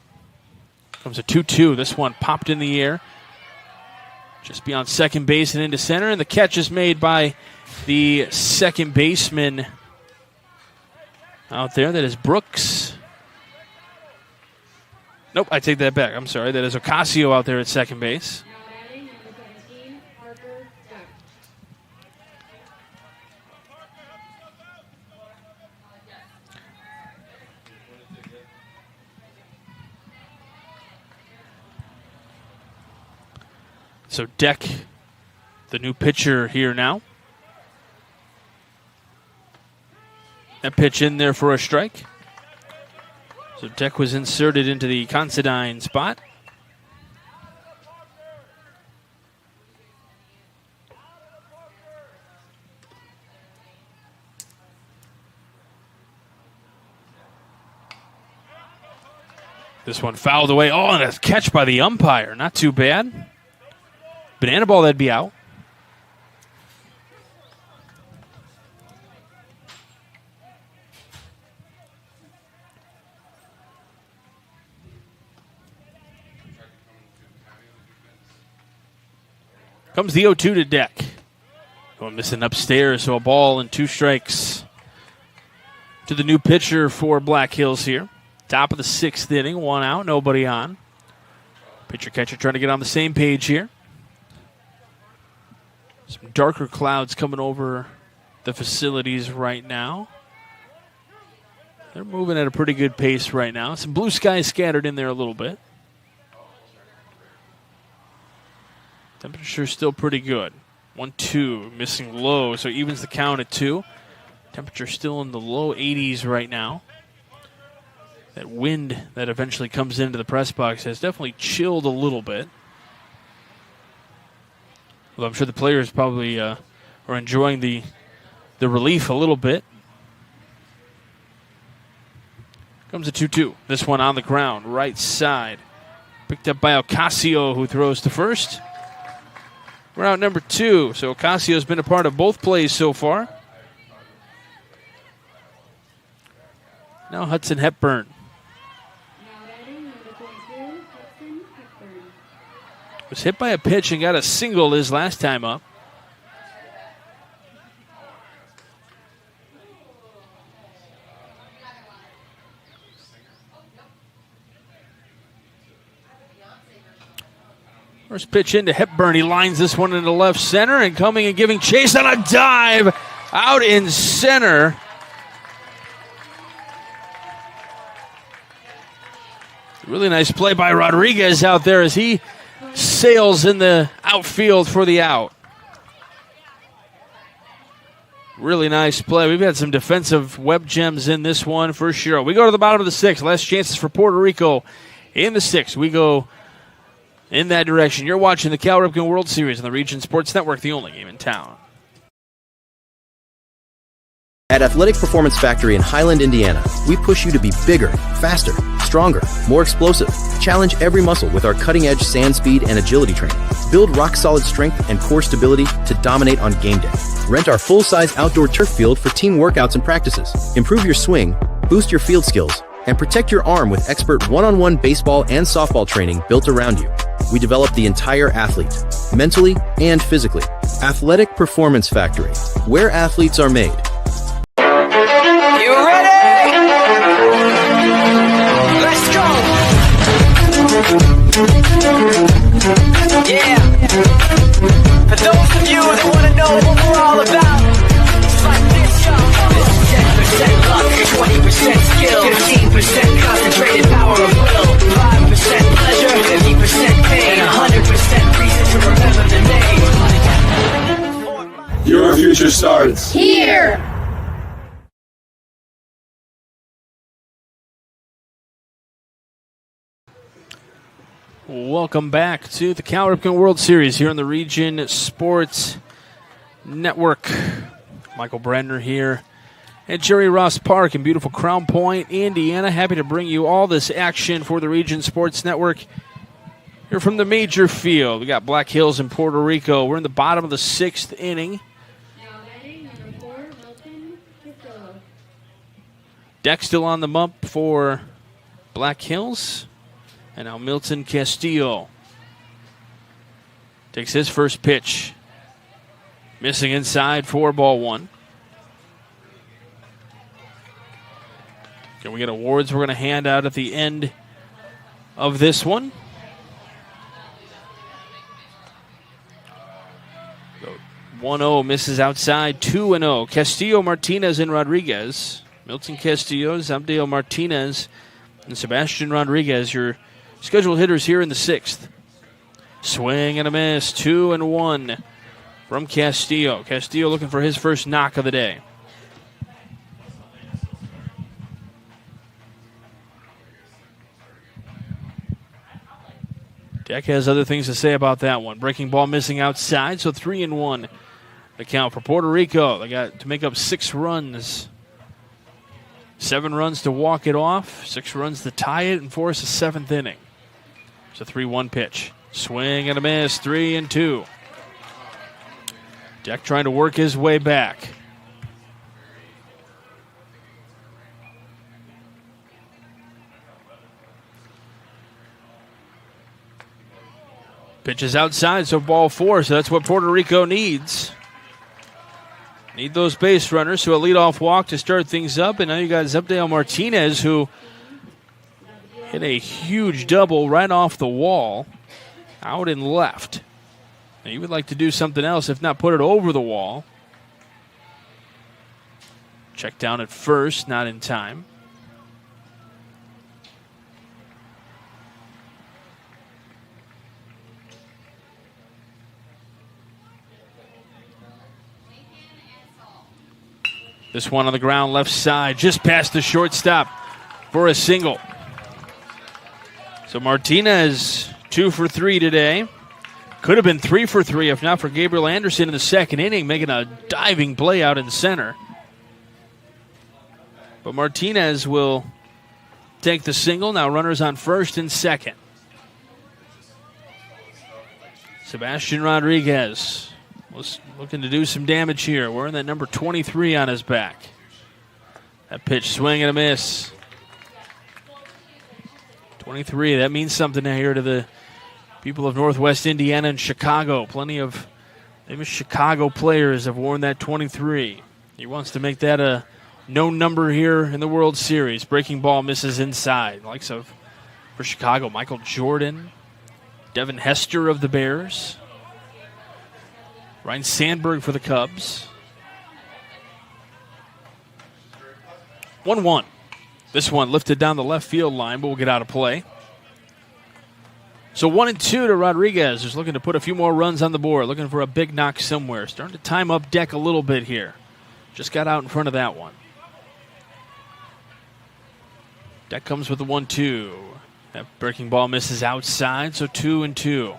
Comes a 2-2. This one popped in the air. Just beyond second base and into center. And the catch is made by the second baseman out there. That is Brooks. Nope, I take that back. I'm sorry. That is Ocasio out there at second base. So Deck, the new pitcher here now. That pitch in there for a strike. So Deck was inserted into the Considine spot. This one fouled away. Oh, and a catch by the umpire. Not too bad. Banana ball, that'd be out. Comes the 0-2 to Deck. Going missing upstairs, so a ball and 2 strikes to the new pitcher for Black Hills here. Top of the 6th inning, 1 out, nobody on. Pitcher-catcher trying to get on the same page here. Some darker clouds coming over the facilities right now. They're moving at a pretty good pace right now. Some blue skies scattered in there a little bit. Temperature's still pretty good. 1-2, missing low, so evens the count at 2. Temperature still in the low 80s right now. That wind that eventually comes into the press box has definitely chilled a little bit. Well, I'm sure the players probably are enjoying the relief a little bit. Comes a 2-2. This one on the ground, right side. Picked up by Ocasio, who throws to first. We're out number 2, so Ocasio's been a part of both plays so far. Now Hudson Hepburn. Was hit by a pitch and got a single his last time up. First pitch into Hepburn. He lines this one into left center and coming and giving chase on a dive out in center. Really nice play by Rodriguez out there as he sails in the outfield for the out. Really nice play. We've had some defensive web gems in this one for sure. We go to the bottom of the 6th. Last chances for Puerto Rico in the 6th. We go in that direction. You're watching the Cal Ripken World Series on the Region Sports Network, the only game in town. At Athletic Performance Factory in Highland, Indiana, we push you to be bigger, faster, stronger, more explosive. Challenge every muscle with our cutting-edge sand speed and agility training. Build rock-solid strength and core stability to dominate on game day. Rent our full-size outdoor turf field for team workouts and practices. Improve your swing, boost your field skills, and protect your arm with expert one-on-one baseball and softball training built around you. We develop the entire athlete, mentally and physically. Athletic Performance Factory, where athletes are made. You ready? Let's go! Yeah! For those of you that want to know what we're all about, it's like this, y'all. This is 10% luck, 20% skill, 15% concentrated power of will, 5% pleasure, 50% pain, and 100% reason to remember the name. Your future starts here! Welcome back to the Cal Ripken World Series here on the Region Sports Network. Michael Brenner here at Jerry Ross Park in beautiful Crown Point, Indiana. Happy to bring you all this action for the Region Sports Network here from the major field. We got Black Hills and Puerto Rico. We're in the bottom of the 6th inning. Deck still on the bump for Black Hills. And now Milton Castillo takes his first pitch. Missing inside for ball 1. Can we get awards we're going to hand out at the end of this one? 1-0 misses outside. 2-0. Castillo, Martinez, and Rodriguez. Milton Castillo, Zabdeo Martinez, and Sebastian Rodriguez, your scheduled hitters here in the 6th. Swing and a miss. 2-1 from Castillo. Castillo looking for his first knock of the day. Deck has other things to say about that one. Breaking ball missing outside, so 3-1 the count for Puerto Rico. They got to make up 6 runs. 7 runs to walk it off, 6 runs to tie it, and force a 7th inning. It's a 3-1 pitch. Swing and a miss, 3-2. Deck trying to work his way back. Pitch is outside, so ball 4, so that's what Puerto Rico needs. Need those base runners, so a leadoff walk to start things up, and now you got Zepdale Martinez, who hit a huge double right off the wall, out and left. Now you would like to do something else, if not put it over the wall. Check down at first, not in time. This one on the ground, left side, just past the shortstop for a single. So Martinez, 2 for 3 today. Could have been 3 for 3 if not for Gabriel Anderson in the second inning, making a diving play out in center. But Martinez will take the single. Now runners on first and second. Sebastian Rodriguez was looking to do some damage here. Wearing that number 23 on his back. That pitch, swing and a miss. 23, that means something here to the people of Northwest Indiana and Chicago. Plenty of famous Chicago players have worn that 23. He wants to make that a known number here in the World Series. Breaking ball misses inside. Likes of, for Chicago, Michael Jordan, Devin Hester of the Bears, Ryan Sandberg for the Cubs. 1-1. This one lifted down the left field line, but will get out of play. So 1-2 to Rodriguez, who's looking to put a few more runs on the board, looking for a big knock somewhere. Starting to time up Deck a little bit here. Just got out in front of that one. Deck comes with the 1-2. That breaking ball misses outside, so 2-2.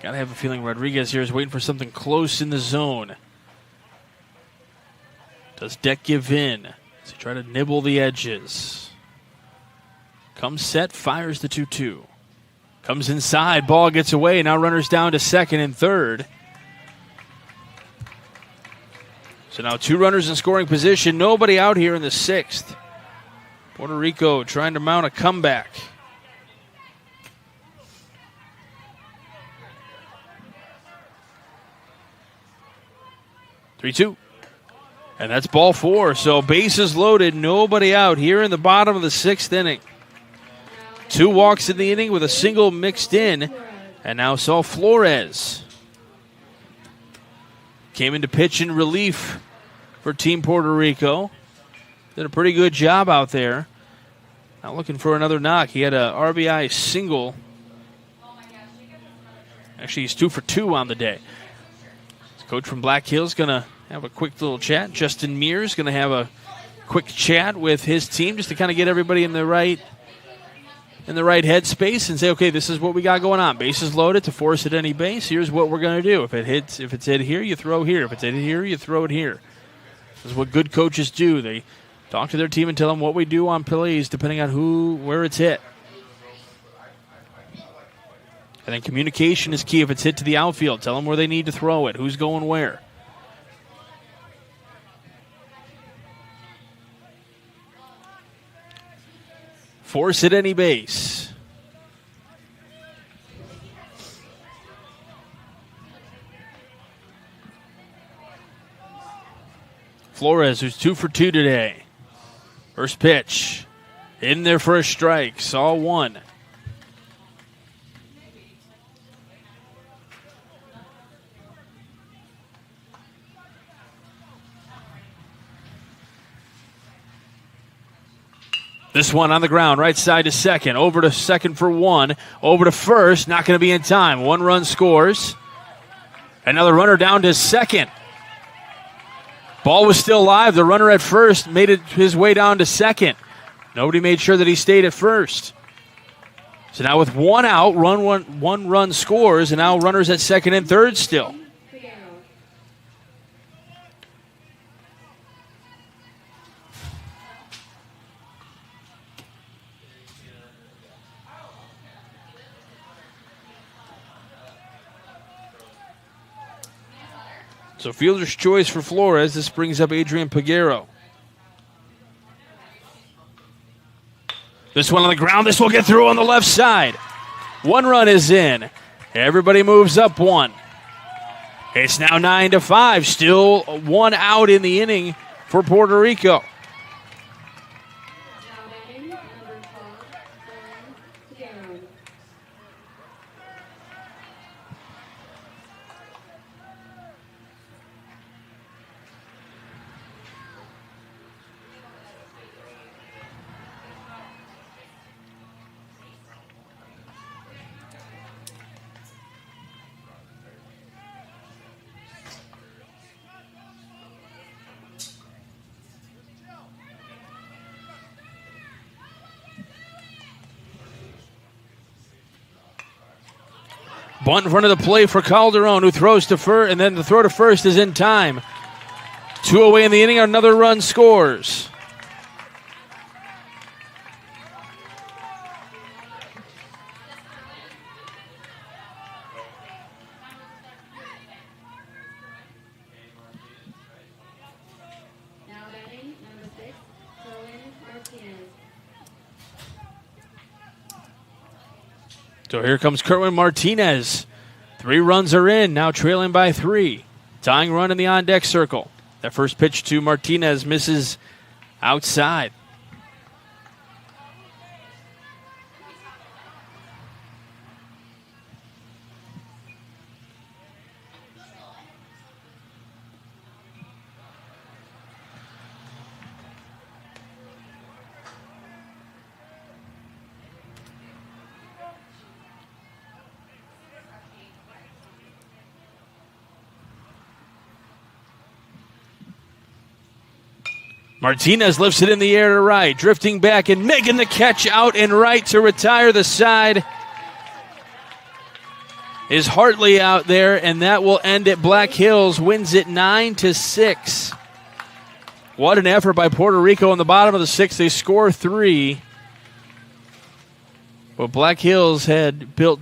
Got to have a feeling Rodriguez here is waiting for something close in the zone. Does Deck give in? Does he try to nibble the edges? Comes set, fires the 2-2. Comes inside, ball gets away. Now runners down to second and third. So now 2 runners in scoring position. Nobody out here in the 6th. Puerto Rico trying to mount a comeback. Three-two. And that's ball 4. So bases loaded, nobody out here in the bottom of the 6th inning. 2 walks in the inning with a single mixed in. And now Saul Flores came into pitch in relief for Team Puerto Rico. Did a pretty good job out there. Not looking for another knock. He had a RBI single. Actually, he's 2 for 2 on the day. Coach from Black Hills going to have a quick little chat. Justin Mears going to have a quick chat with his team just to kind of get everybody in the right headspace and say, okay, this is what we got going on. Bases loaded to force at any base. Here's what we're going to do. If it's hit here, you throw here. If it's hit here, you throw it here. This is what good coaches do. They talk to their team and tell them what we do on plays depending on where it's hit. And then communication is key. If it's hit to the outfield, tell them where they need to throw it, who's going where. Force at any base. Flores, who's 2 for 2 today. First pitch. In there for a strike. Saw 1. This one on the ground, right side to second. Over to second for 1. Over to first. Not going to be in time. 1 run scores. Another runner down to second. Ball was still live. The runner at first made it his way down to second. Nobody made sure that he stayed at first. So now with one out, one run scores, and now runners at second and third still. So fielder's choice for Flores. This brings up Adrian Peguero. This one on the ground. This will get through on the left side. One run is in. Everybody moves up one. It's now 9-5. Still one out in the inning for Puerto Rico. Bunt in front of the plate for Calderon, who throws to first, and then the throw to first is in time. 2 away in the inning, another run scores. So here comes Kerwin Martinez. 3 runs are in, now trailing by 3. Tying run in the on-deck circle. That first pitch to Martinez misses outside. Martinez lifts it in the air to right, drifting back and making the catch out and right to retire the side. Is Hartley out there, and that will end it. Black Hills wins it 9-6. What an effort by Puerto Rico in the bottom of the 6th. They score 3. But Black Hills had built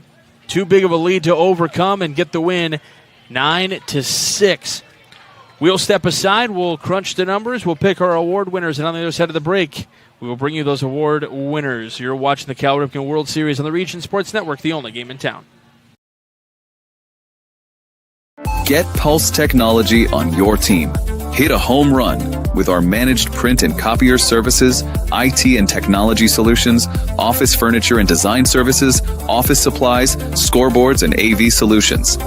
too big of a lead to overcome and get the win 9-6. We'll step aside, we'll crunch the numbers, we'll pick our award winners, and on the other side of the break, we will bring you those award winners. You're watching the Cal Ripken World Series on the Region Sports Network, the only game in town. Get Pulse technology on your team. Hit a home run with our managed print and copier services, IT and technology solutions, office furniture and design services, office supplies, scoreboards, and AV solutions.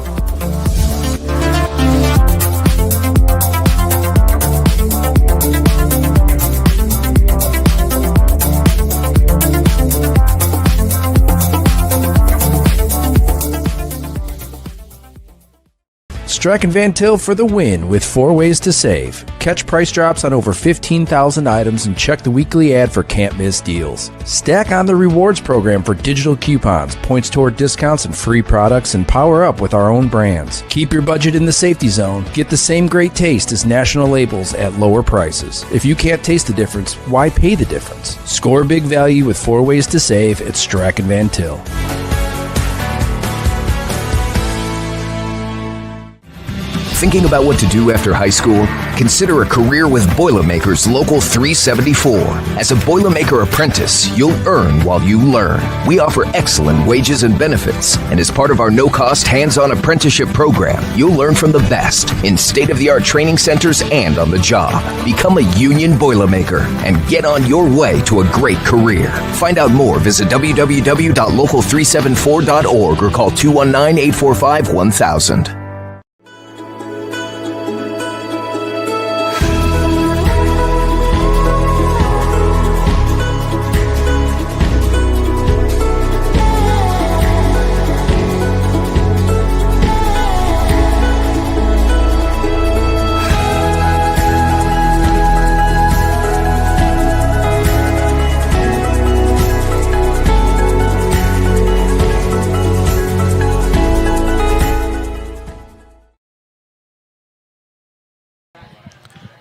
Strachan Van Til for the win with 4 ways to save. Catch price drops on over 15,000 items and check the weekly ad for can't miss deals. Stack on the rewards program for digital coupons, points toward discounts and free products, and power up with our own brands. Keep your budget in the safety zone. Get the same great taste as national labels at lower prices. If you can't taste the difference, why pay the difference? Score big value with 4 ways to save at Strachan Van Til. Thinking about what to do after high school? Consider a career with Boilermakers Local 374. As a Boilermaker apprentice, you'll earn while you learn. We offer excellent wages and benefits, and as part of our no-cost hands-on apprenticeship program, you'll learn from the best in state-of-the-art training centers and on the job. Become a union Boilermaker and get on your way to a great career. Find out more, visit www.local374.org or call 219-845-1000.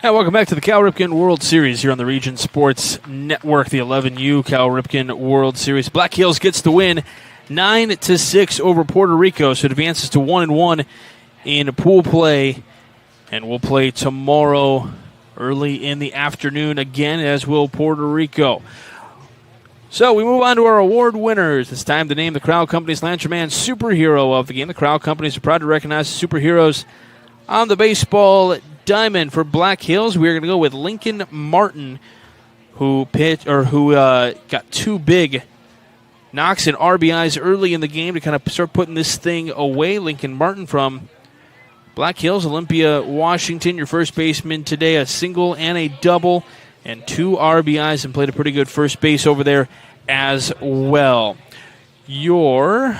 Hi, welcome back to the Cal Ripken World Series here on the Region Sports Network, the 11U Cal Ripken World Series. Black Hills gets the win 9-6 over Puerto Rico, so it advances to 1-1 in pool play, and we'll play tomorrow early in the afternoon again, as will Puerto Rico. So we move on to our award winners. It's time to name the Crowd Company's Lancerman Superhero of the game. The Crowd Companies are proud to recognize the superheroes on the baseball diamond. For Black Hills, we're going to go with Lincoln Martin, who got two big knocks and RBIs early in the game to kind of start putting this thing away. Lincoln Martin from Black Hills, Olympia, Washington, your first baseman today, a single and a double, and 2 RBIs, and played a pretty good first base over there as well. Your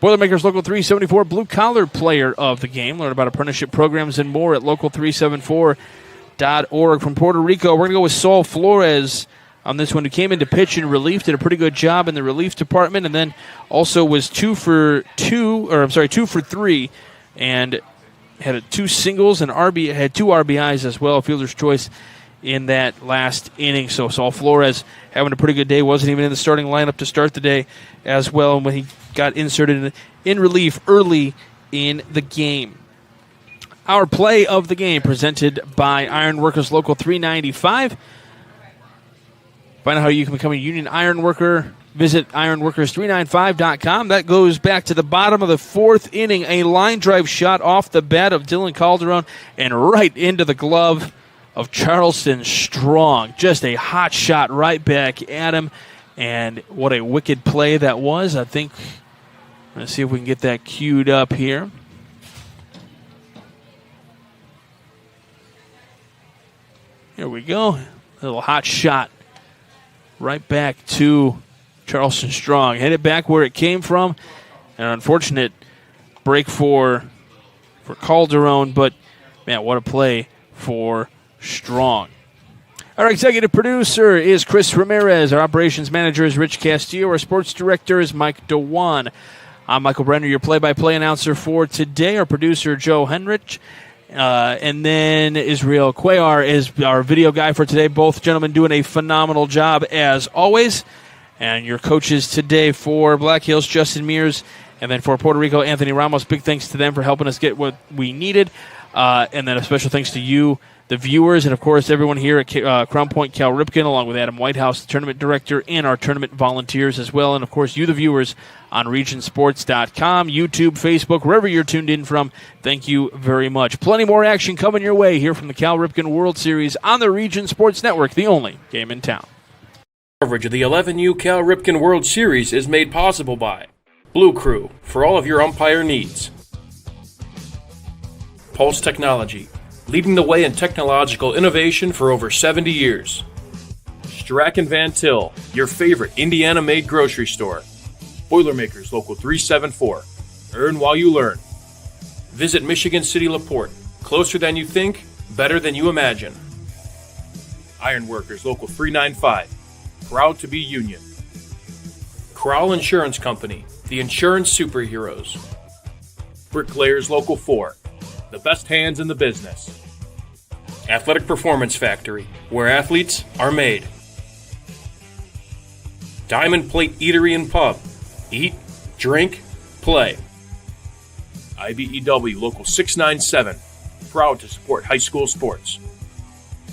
Boilermakers Local 374 blue-collar player of the game. Learn about apprenticeship programs and more at local374.org. From Puerto Rico, we're going to go with Saul Flores on this one, who came into pitch and relief, did a pretty good job in the relief department, and then also was 2 for 3, and had 2 singles and had 2 RBIs as well, fielder's choice in that last inning. So Saul Flores having a pretty good day, wasn't even in the starting lineup to start the day as well, when he got inserted in relief early in the game. Our play of the game presented by Ironworkers Local 395. Find out how you can become a union iron worker. Visit ironworkers395.com. That goes back to the bottom of the 4th inning. A line drive shot off the bat of Dylan Calderon and right into the glove of Charleston Strong. Just a hot shot right back at him. And what a wicked play that was. I think, let's see if we can get that queued up here. Here we go. A little hot shot right back to Charleston Strong. Hit it back where it came from. An unfortunate break for Calderon, but man, what a play for Strong. Our executive producer is Chris Ramirez. Our operations manager is Rich Castillo. Our sports director is Mike DeWan. I'm Michael Brenner, your play-by-play announcer for today. Our producer, Joe Henrich. And then Israel Cuellar is our video guy for today. Both gentlemen doing a phenomenal job as always. And your coaches today for Black Hills, Justin Mears, and then for Puerto Rico, Anthony Ramos. Big thanks to them for helping us get what we needed. And then a special thanks to you, the viewers, and of course everyone here at Crown Point Cal Ripken, along with Adam Whitehouse, the tournament director, and our tournament volunteers as well. And of course you, the viewers, on regionsports.com, YouTube, Facebook, wherever you're tuned in from. Thank you very much. Plenty more action coming your way here from the Cal Ripken World Series on the Region Sports Network, the only game in town. Coverage of the 11U Cal Ripken World Series is made possible by Blue Crew for all of your umpire needs, Pulse Technology, leading the way in technological innovation for over 70 years, Strack & Van Til, your favorite Indiana-made grocery store, Boilermakers Local 374, earn while you learn. Visit Michigan City LaPorte, closer than you think, better than you imagine. Ironworkers Local 395, proud to be union. Corral Insurance Company, the insurance superheroes. Bricklayers Local 4, the best hands in the business. Athletic Performance Factory, where athletes are made. Diamond Plate Eatery and Pub, eat, drink, play. IBEW Local 697, proud to support high school sports.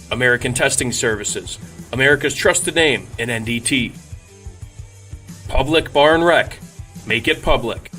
American Testing Services, America's trusted name in NDT. Public Bar and Rec, make it public.